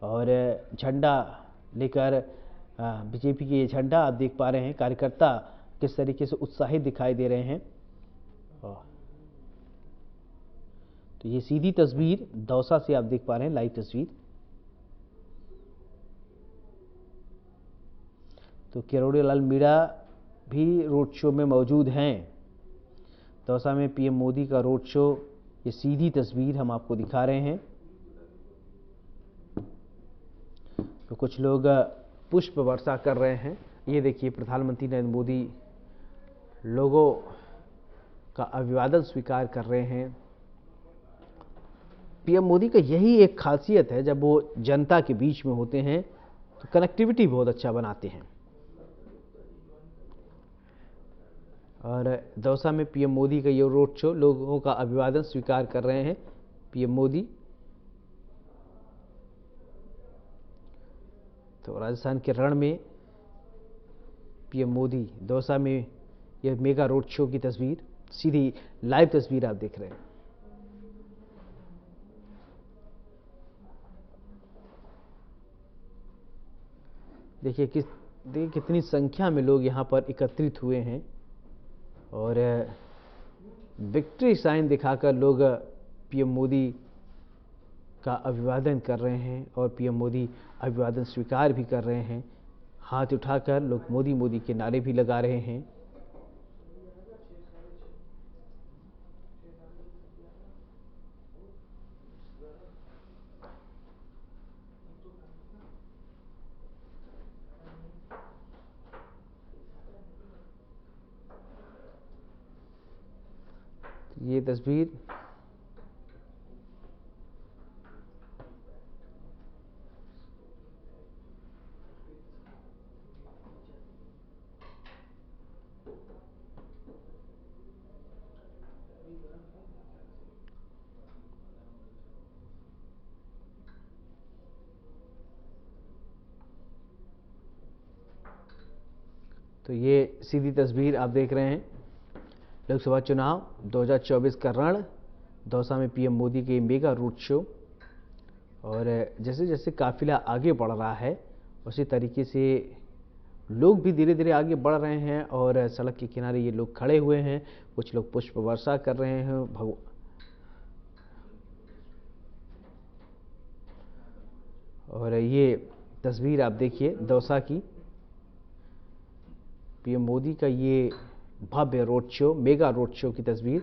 और झंडा लेकर बीजेपी के ये झंडा आप देख पा रहे हैं। कार्यकर्ता किस तरीके से उत्साहित दिखाई दे रहे हैं। तो ये सीधी तस्वीर दौसा से आप देख पा रहे हैं, लाइव तस्वीर। तो किरोड़ीलाल मीणा भी रोड शो में मौजूद हैं। दौसा में पीएम मोदी का रोड शो, ये सीधी तस्वीर हम आपको दिखा रहे हैं। तो कुछ लोग पुष्प वर्षा कर रहे हैं। ये देखिए प्रधानमंत्री नरेंद्र मोदी लोगों का अभिवादन स्वीकार कर रहे हैं। पीएम मोदी का यही एक खासियत है, जब वो जनता के बीच में होते हैं तो कनेक्टिविटी बहुत अच्छा बनाते हैं। और दौसा में पीएम मोदी का ये रोड शो, लोगों का अभिवादन स्वीकार कर रहे हैं पीएम मोदी। तो राजस्थान के रण में पीएम मोदी, दौसा में यह मेगा रोड शो की तस्वीर, सीधी लाइव तस्वीर आप देख रहे हैं। देखिए कितनी संख्या में लोग यहाँ पर एकत्रित हुए हैं और विक्ट्री साइन दिखाकर लोग पीएम मोदी का अभिवादन कर रहे हैं और पीएम मोदी अभिवादन स्वीकार भी कर रहे हैं। हाथ उठाकर लोग मोदी मोदी के नारे भी लगा रहे हैं। ये तस्वीर तो ये सीधी तस्वीर आप देख रहे हैं। लोकसभा चुनाव 2024 का रण, दौसा में पीएम मोदी के मेगा रोड शो। और जैसे जैसे काफिला आगे बढ़ रहा है उसी तरीके से लोग भी धीरे धीरे आगे बढ़ रहे हैं और सड़क के किनारे ये लोग खड़े हुए हैं। कुछ लोग पुष्प वर्षा कर रहे हैं। और ये तस्वीर आप देखिए दौसा की, पीएम मोदी का ये भव्य road show, mega road show की तस्वीर।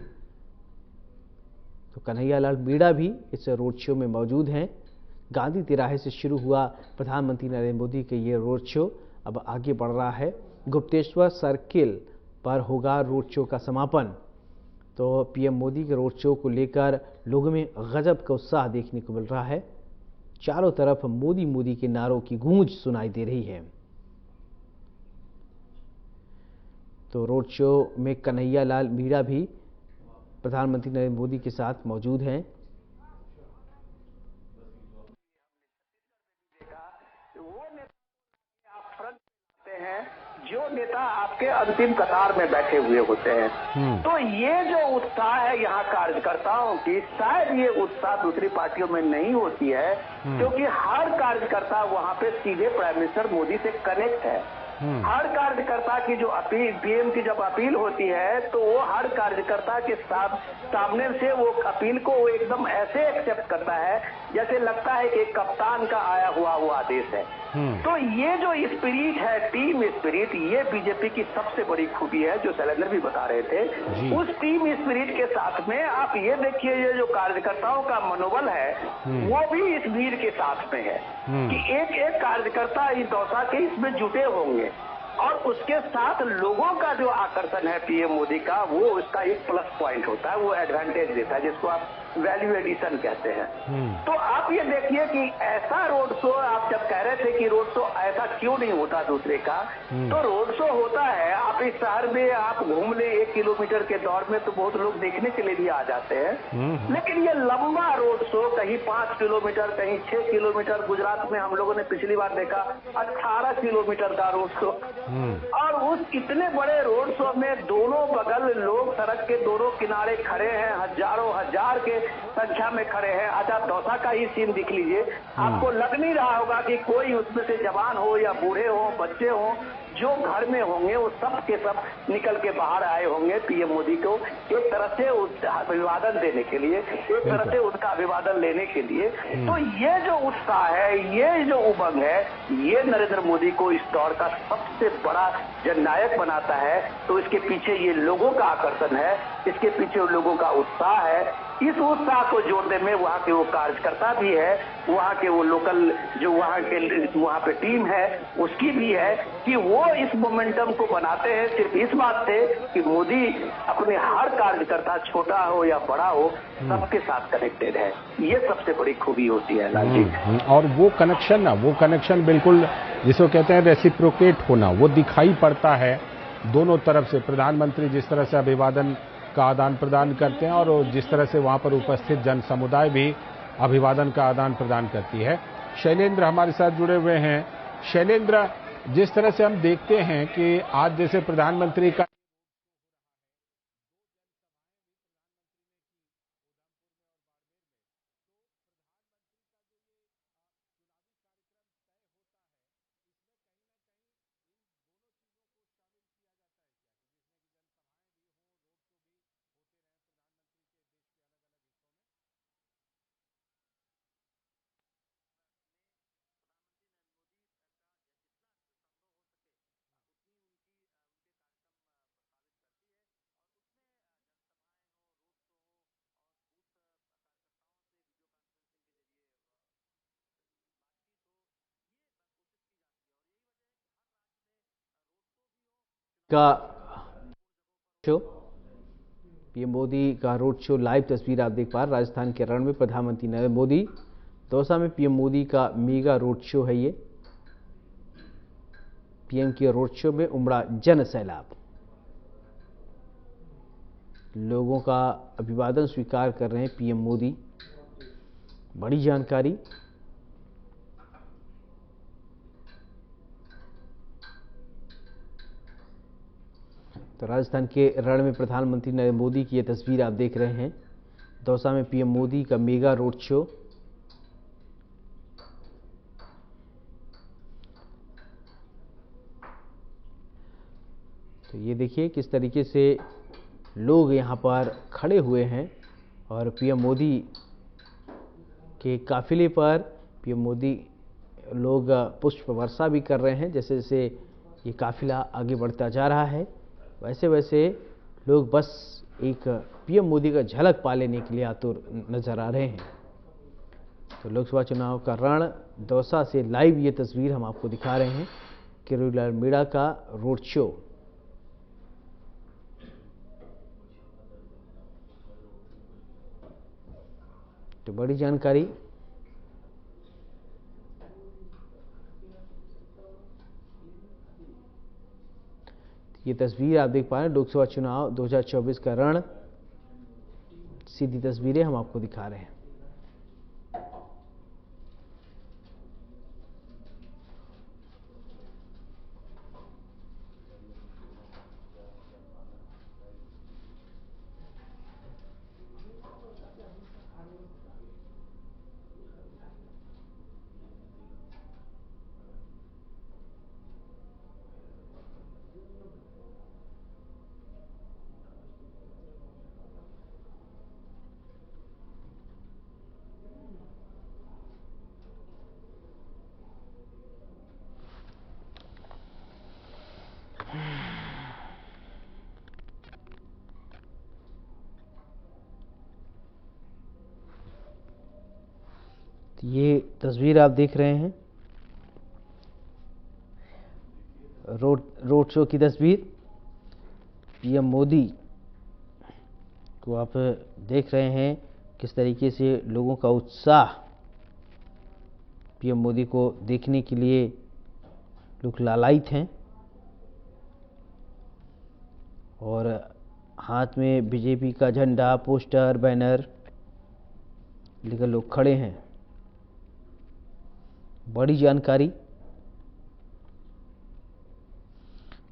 तो कन्हैयालाल मीणा भी इस रोड शो में मौजूद हैं। गांधी तिराहे से शुरू हुआ प्रधानमंत्री नरेंद्र मोदी के ये रोड शो अब आगे बढ़ रहा है। गुप्तेश्वर सर्किल पर होगा रोड शो का समापन। तो पीएम मोदी के रोड शो को लेकर लोगों में गजब का उत्साह देखने को मिल रहा है। चारों तरफ मोदी मोदी के नारों की गूंज सुनाई दे रही है। तो रोड शो में कन्हैयालाल मीणा भी प्रधानमंत्री नरेंद्र मोदी के साथ मौजूद हैं। जो नेता आपके अंतिम कतार में बैठे हुए होते हैं, तो ये जो उत्साह है यहाँ कार्यकर्ताओं की, शायद ये उत्साह दूसरी पार्टियों में नहीं होती है, क्योंकि हर कार्यकर्ता वहाँ पे सीधे प्राइम मिनिस्टर मोदी से कनेक्ट है। हर कार्यकर्ता की जो अपील, पीएम की जब अपील होती है तो वो हर कार्यकर्ता के साथ सामने से वो अपील को वो एकदम ऐसे एक्सेप्ट करता है जैसे लगता है कि कप्तान का आया हुआ वो आदेश है। तो ये जो स्पिरिट है, टीम स्पिरिट, ये बीजेपी की सबसे बड़ी खूबी है, जो शैलेंद्र भी बता रहे थे। उस टीम स्पिरिट के साथ में आप ये देखिए, ये जो कार्यकर्ताओं का मनोबल है वो भी इस भीड़ के साथ में है कि एक एक कार्यकर्ता इस दौसा के इसमें जुटे होंगे और उसके साथ लोगों का जो आकर्षण है पीएम मोदी का, वो उसका एक प्लस पॉइंट होता है, वो एडवांटेज देता है, जिसको आप वैल्यू एडिशन कहते हैं। तो आप ये देखिए कि ऐसा रोड शो, आप जब कह रहे थे कि रोड शो ऐसा क्यों नहीं होता दूसरे का, तो रोड शो होता है। आप इस शहर में आप घूम ले 1 किलोमीटर के दौर में तो बहुत लोग देखने के लिए भी आ जाते हैं, लेकिन ये लंबा रोड शो, कहीं 5 किलोमीटर, कहीं 6 किलोमीटर, गुजरात में हम लोगों ने पिछली बार देखा 18 किलोमीटर का रोड शो, और उस इतने बड़े रोड शो में दोनों बगल लोग सड़क के दोनों किनारे खड़े हैं, हजारों हजार के संख्या में खड़े हैं। अच्छा, दौसा का ही सीन दिख लीजिए, आपको लग नहीं रहा होगा कि कोई उसमें से जवान हो या बूढ़े हो, बच्चे हो, जो घर में होंगे वो सब के सब निकल के बाहर आए होंगे पीएम मोदी को एक तरह से अभिवादन देने के लिए, एक तरह से उनका अभिवादन लेने के लिए। तो ये जो उत्साह है, ये जो उमंग है, ये नरेंद्र मोदी को इस दौर का सबसे बड़ा जननायक बनाता है। तो इसके पीछे ये लोगों का आकर्षण है, इसके पीछे लोगों का उत्साह है। इस उत्साह को जोड़ने में वहाँ के वो कार्यकर्ता भी है, वहाँ के वो लोकल जो वहाँ पे टीम है उसकी भी है कि वो इस मोमेंटम को बनाते हैं सिर्फ इस बात से कि मोदी अपने हर कार्यकर्ता छोटा हो या बड़ा हो सबके साथ कनेक्टेड है। ये सबसे बड़ी खूबी होती है लाल जी। और वो कनेक्शन बिल्कुल जिसको कहते हैं रेसिप्रोकेट होना, वो दिखाई पड़ता है दोनों तरफ से। प्रधानमंत्री जिस तरह से अभिवादन का आदान प्रदान करते हैं और जिस तरह से वहां पर उपस्थित जन समुदाय भी अभिवादन का आदान प्रदान करती है। शैलेंद्र हमारे साथ जुड़े हुए हैं। शैलेंद्र, जिस तरह से हम देखते हैं कि आज जैसे प्रधानमंत्री का का शो पीएम मोदी का रोड शो लाइव तस्वीर आप देख पा रहे। राजस्थान के रण में प्रधानमंत्री नरेंद्र मोदी, दौसा में पीएम मोदी का मेगा रोड शो है। ये पीएम के रोड शो में उमड़ा जन सैलाब, लोगों का अभिवादन स्वीकार कर रहे हैं पीएम मोदी। बड़ी जानकारी। तो राजस्थान के रण में प्रधानमंत्री नरेंद्र मोदी की ये तस्वीर आप देख रहे हैं। दौसा में पीएम मोदी का मेगा रोड शो। तो ये देखिए किस तरीके से लोग यहाँ पर खड़े हुए हैं और पीएम मोदी के काफिले पर पीएम मोदी लोग पुष्प वर्षा भी कर रहे हैं। जैसे जैसे ये काफिला आगे बढ़ता जा रहा है वैसे वैसे लोग बस एक पीएम मोदी का झलक पा लेने के लिए आतुर नजर आ रहे हैं। तो लोकसभा चुनाव का रण दौसा से लाइव ये तस्वीर हम आपको दिखा रहे हैं। किरोड़ीलाल मीणा का रोड शो। तो बड़ी जानकारी। ये तस्वीर आप देख पा रहे हैं लोकसभा चुनाव 2024 का रण, सीधी तस्वीरें हम आपको दिखा रहे हैं। ये तस्वीर आप देख रहे हैं रोड शो की तस्वीर। पीएम मोदी को आप देख रहे हैं किस तरीके से लोगों का उत्साह पीएम मोदी को देखने के लिए लोग लालायित हैं और हाथ में बीजेपी का झंडा, पोस्टर, बैनर लेकर लोग खड़े हैं। बड़ी जानकारी।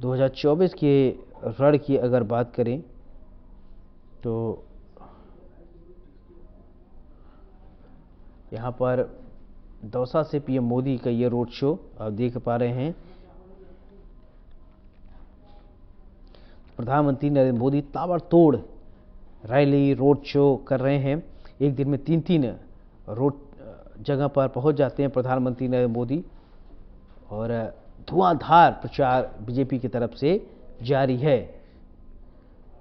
2024 के रण की अगर बात करें तो यहाँ पर दौसा से पीएम मोदी का ये रोड शो आप देख पा रहे हैं। प्रधानमंत्री नरेंद्र मोदी ताबड़तोड़ रैली रोड शो कर रहे हैं। एक दिन में 3-3 रोड जगह पर पहुंच जाते हैं प्रधानमंत्री नरेंद्र मोदी और धुआंधार प्रचार बीजेपी की तरफ से जारी है।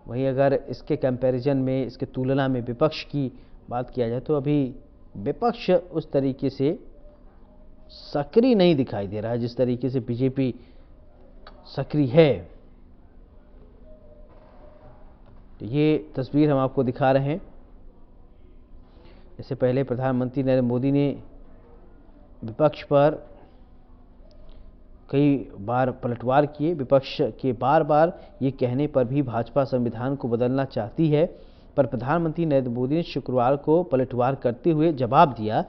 वहीं अगर इसके कंपैरिजन में, इसके तुलना में विपक्ष की बात किया जाए तो अभी विपक्ष उस तरीके से सक्रिय नहीं दिखाई दे रहा है जिस तरीके से बीजेपी सक्रिय है। तो ये तस्वीर हम आपको दिखा रहे हैं। इससे पहले प्रधानमंत्री नरेंद्र मोदी ने विपक्ष पर कई बार पलटवार किए। विपक्ष के बार बार ये कहने पर भी भाजपा संविधान को बदलना चाहती है, पर प्रधानमंत्री नरेंद्र मोदी ने शुक्रवार को पलटवार करते हुए जवाब दिया।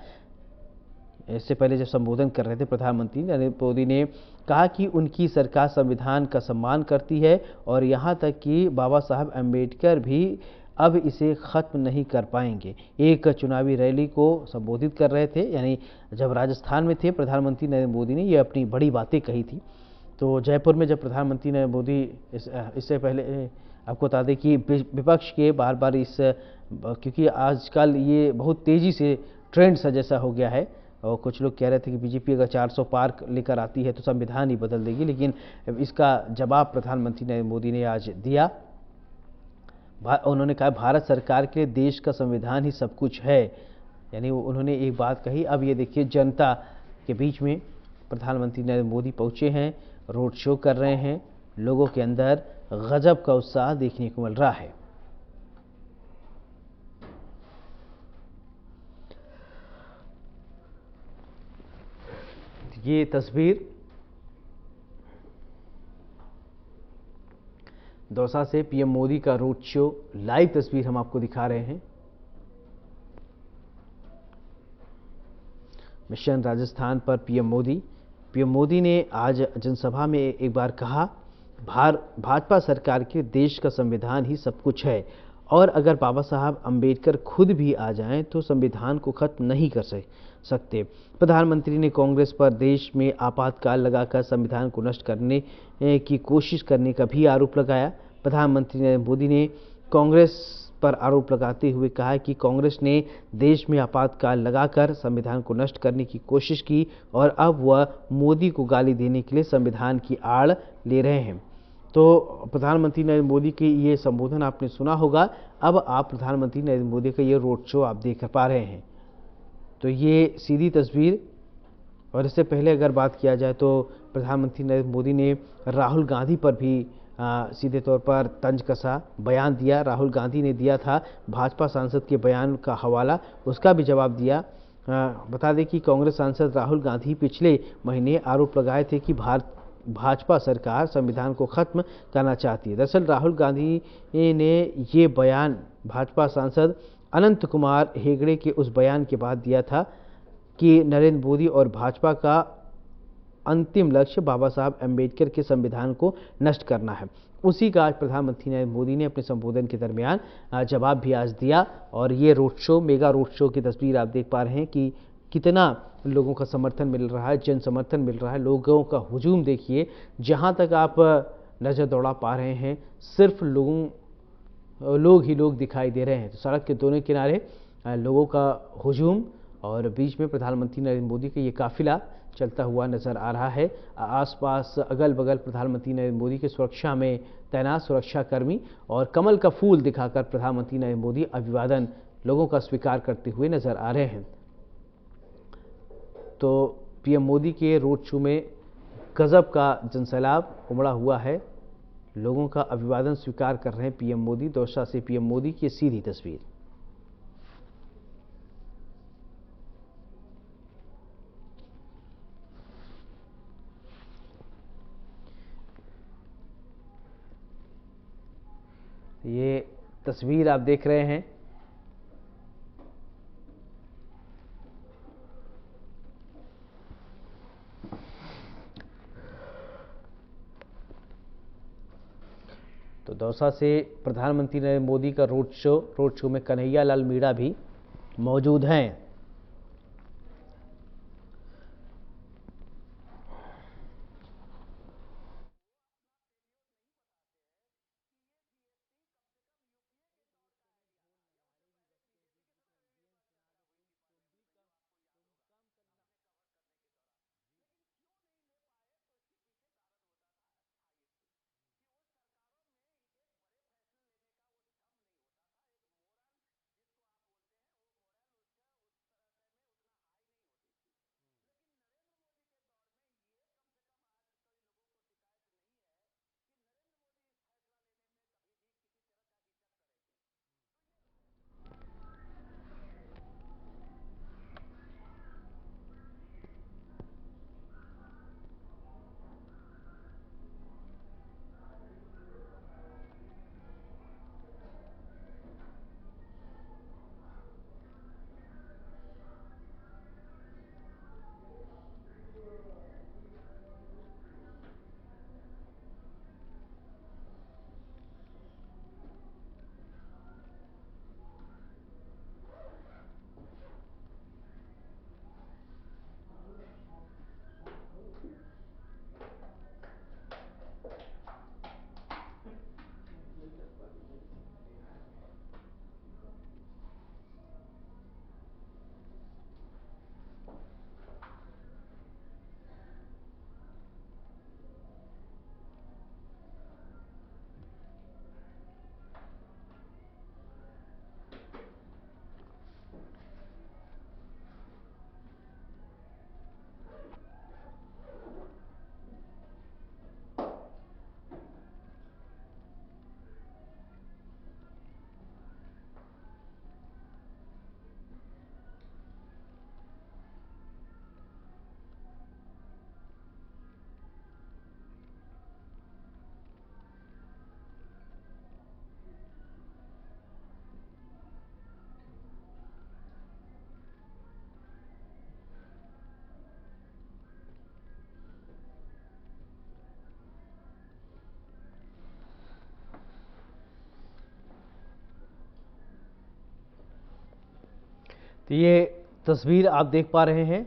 इससे पहले जब संबोधन कर रहे थे प्रधानमंत्री नरेंद्र मोदी ने कहा कि उनकी सरकार संविधान का सम्मान करती है और यहाँ तक कि बाबा साहब अम्बेडकर भी अब इसे खत्म नहीं कर पाएंगे। एक चुनावी रैली को संबोधित कर रहे थे, यानी जब राजस्थान में थे प्रधानमंत्री नरेंद्र मोदी ने ये अपनी बड़ी बातें कही थी। तो जयपुर में जब प्रधानमंत्री नरेंद्र मोदी इससे पहले आपको बता दें कि विपक्ष के बार बार क्योंकि आजकल ये बहुत तेज़ी से ट्रेंड सा जैसा हो गया है और कुछ लोग कह रहे थे कि बीजेपी अगर 400 पार लेकर आती है तो संविधान ही बदल देगी, लेकिन इसका जवाब प्रधानमंत्री नरेंद्र मोदी ने आज दिया। उन्होंने कहा भारत सरकार के लिए देश का संविधान ही सब कुछ है, यानी उन्होंने एक बात कही। अब ये देखिए जनता के बीच में प्रधानमंत्री नरेंद्र मोदी पहुंचे हैं, रोड शो कर रहे हैं, लोगों के अंदर गजब का उत्साह देखने को मिल रहा है। ये तस्वीर दौसा से पीएम मोदी का रोड शो, लाइव तस्वीर हम आपको दिखा रहे हैं। मिशन राजस्थान पर पीएम मोदी ने आज जनसभा में एक बार कहा, भाजपा सरकार के देश का संविधान ही सब कुछ है और अगर बाबा साहब अम्बेडकर खुद भी आ जाएं तो संविधान को खत्म नहीं कर सकते। प्रधानमंत्री ने कांग्रेस पर देश में आपातकाल लगाकर संविधान को नष्ट करने की कोशिश करने का भी आरोप लगाया। प्रधानमंत्री नरेंद्र मोदी ने कांग्रेस पर आरोप लगाते हुए कहा कि कांग्रेस ने देश में आपातकाल लगाकर संविधान को नष्ट करने की कोशिश की और अब वह मोदी को गाली देने के लिए संविधान की आड़ ले रहे हैं। तो प्रधानमंत्री नरेंद्र मोदी की ये संबोधन आपने सुना होगा। अब आप प्रधानमंत्री नरेंद्र मोदी का ये रोड शो आप देख पा रहे हैं। तो ये सीधी तस्वीर। और इससे पहले अगर बात किया जाए तो प्रधानमंत्री नरेंद्र मोदी ने राहुल गांधी पर भी सीधे तौर पर तंज कसा बयान दिया। राहुल गांधी ने दिया था भाजपा सांसद के बयान का हवाला, उसका भी जवाब दिया। बता दें कि कांग्रेस सांसद राहुल गांधी पिछले महीने आरोप लगाए थे कि भाजपा सरकार संविधान को खत्म करना चाहती है। दरअसल राहुल गांधी ने ये बयान भाजपा सांसद अनंत कुमार हेगड़े के उस बयान के बाद दिया था कि नरेंद्र मोदी और भाजपा का अंतिम लक्ष्य बाबा साहब अम्बेडकर के संविधान को नष्ट करना है। उसी का आज प्रधानमंत्री नरेंद्र मोदी ने अपने संबोधन के दरमियान जवाब भी आज दिया। और ये road show, mega road show की तस्वीर आप देख पा रहे हैं कि कितना लोगों का समर्थन मिल रहा है, जन समर्थन मिल रहा है। लोगों का हुजूम देखिए, जहां तक आप नज़र दौड़ा पा रहे हैं सिर्फ लोग ही लोग दिखाई दे रहे हैं। तो सड़क के दोनों किनारे लोगों का हुजूम और बीच में प्रधानमंत्री नरेंद्र मोदी का ये काफिला चलता हुआ नजर आ रहा है। आसपास अगल बगल प्रधानमंत्री नरेंद्र मोदी की सुरक्षा में तैनात सुरक्षाकर्मी और कमल का फूल दिखाकर प्रधानमंत्री नरेंद्र मोदी अभिवादन लोगों का स्वीकार करते हुए नजर आ रहे हैं। तो पीएम मोदी के रोड शो में गजब का जनसैलाब उमड़ा हुआ है, लोगों का अभिवादन स्वीकार कर रहे हैं पीएम मोदी। दौसा से पीएम मोदी की सीधी तस्वीर। ये तस्वीर आप देख रहे हैं। तो दौसा से प्रधानमंत्री नरेंद्र मोदी का रोड शो में कन्हैया लाल मीणा भी मौजूद हैं। तो ये तस्वीर आप देख पा रहे हैं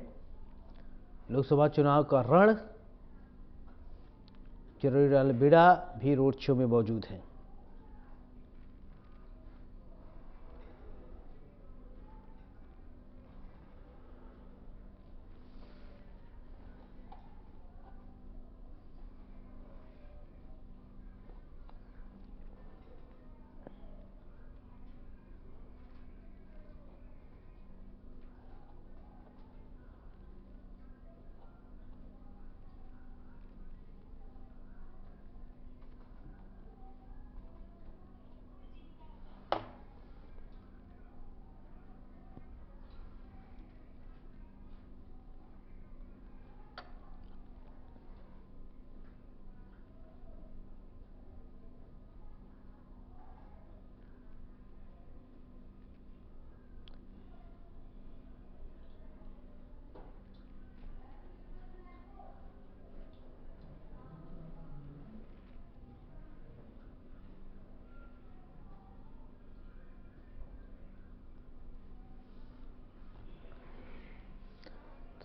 लोकसभा चुनाव का रण। किरोड़ीलाल मीणा भी रोड शो में मौजूद हैं।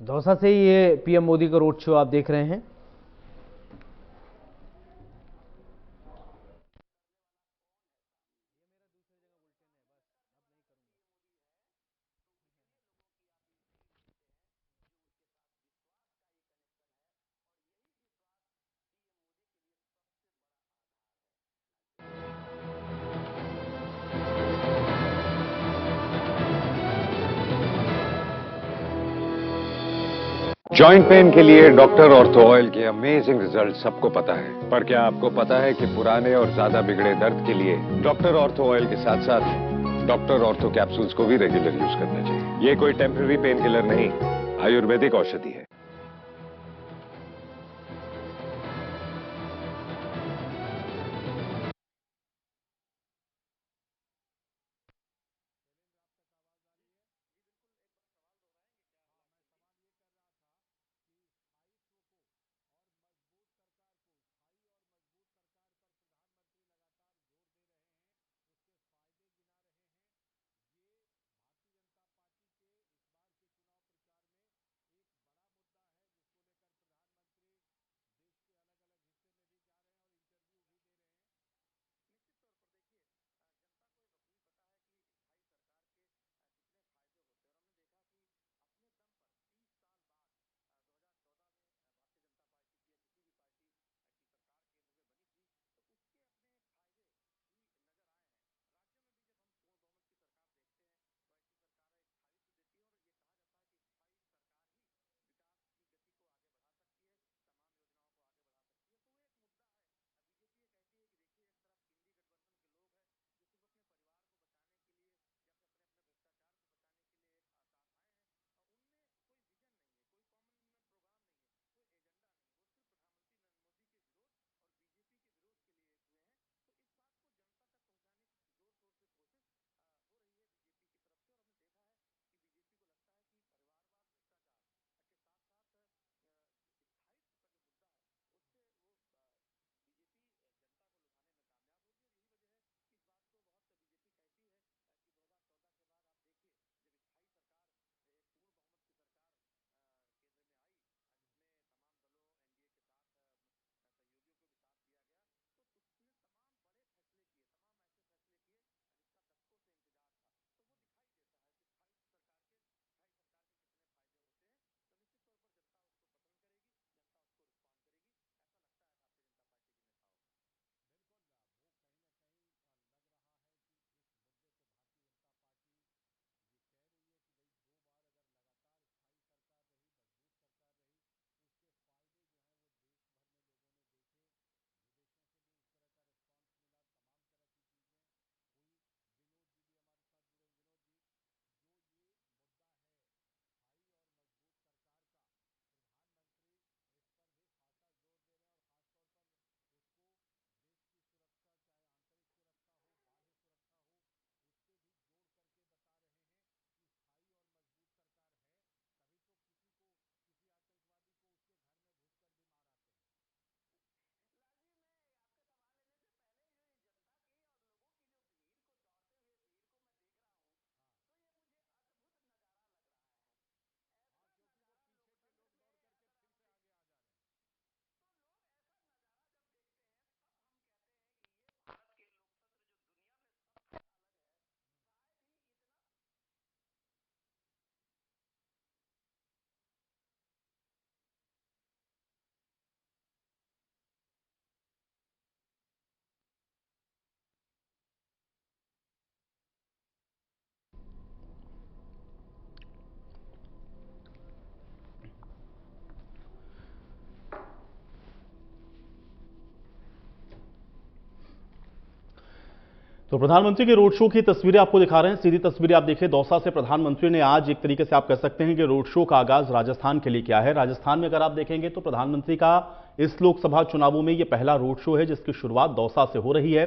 तो दौसा से ये पीएम मोदी का रोड शो आप देख रहे हैं। जॉइंट पेन के लिए डॉक्टर ऑर्थो ऑयल के अमेजिंग रिजल्ट सबको पता है, पर क्या आपको पता है कि पुराने और ज्यादा बिगड़े दर्द के लिए डॉक्टर ऑर्थो ऑयल के साथ साथ डॉक्टर ऑर्थो कैप्सूल्स को भी रेगुलर यूज करना चाहिए। ये कोई टेम्पररी पेन किलर नहीं, आयुर्वेदिक औषधि है। तो प्रधानमंत्री के रोड शो की तस्वीरें आपको दिखा रहे हैं। सीधी तस्वीरें आप देखिए, दौसा से प्रधानमंत्री ने आज एक तरीके से आप कह सकते हैं कि रोड शो का आगाज राजस्थान के लिए किया है। राजस्थान में अगर आप देखेंगे तो प्रधानमंत्री का इस लोकसभा चुनावों में ये पहला रोड शो है जिसकी शुरुआत दौसा से हो रही है।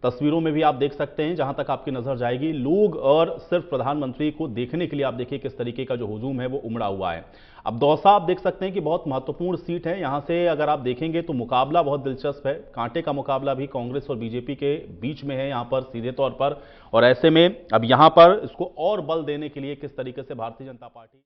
तस्वीरों में भी आप देख सकते हैं, जहां तक आपकी नजर जाएगी, लोग और सिर्फ प्रधानमंत्री को देखने के लिए आप देखिए किस तरीके का जो हुजूम है वो उमड़ा हुआ है। अब दौसा आप देख सकते हैं कि बहुत महत्वपूर्ण सीट है। यहां से अगर आप देखेंगे तो मुकाबला बहुत दिलचस्प है। कांटे का मुकाबला भी कांग्रेस और बीजेपी के बीच में है यहां पर सीधे तौर पर। और ऐसे में अब यहां पर इसको और बल देने के लिए किस तरीके से भारतीय जनता पार्टी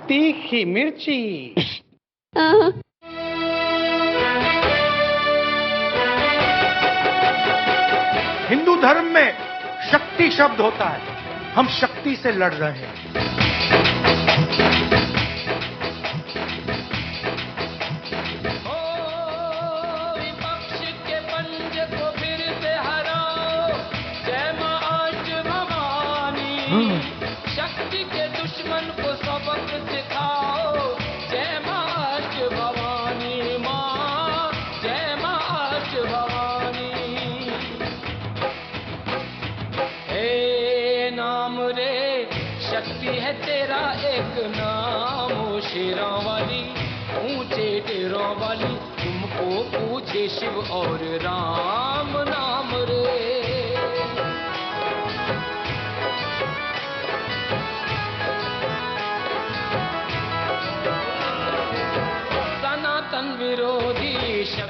तीखी मिर्ची। हिंदू धर्म में शक्ति शब्द होता है, हम शक्ति से लड़ रहे हैं। विपक्ष के पंज को फिर से हराओ, जय मां अष्ट भवानी। शक्ति के दुश्मन को सबक सिखाओ, जय मां अष्ट भवानी। मां जय मां अष्ट भवानी। हे नाम रे शक्ति है तेरा एक नाम, ओ शेरों वाली ऊंचे डेरों वाली, तुमको पूछे शिव और राम।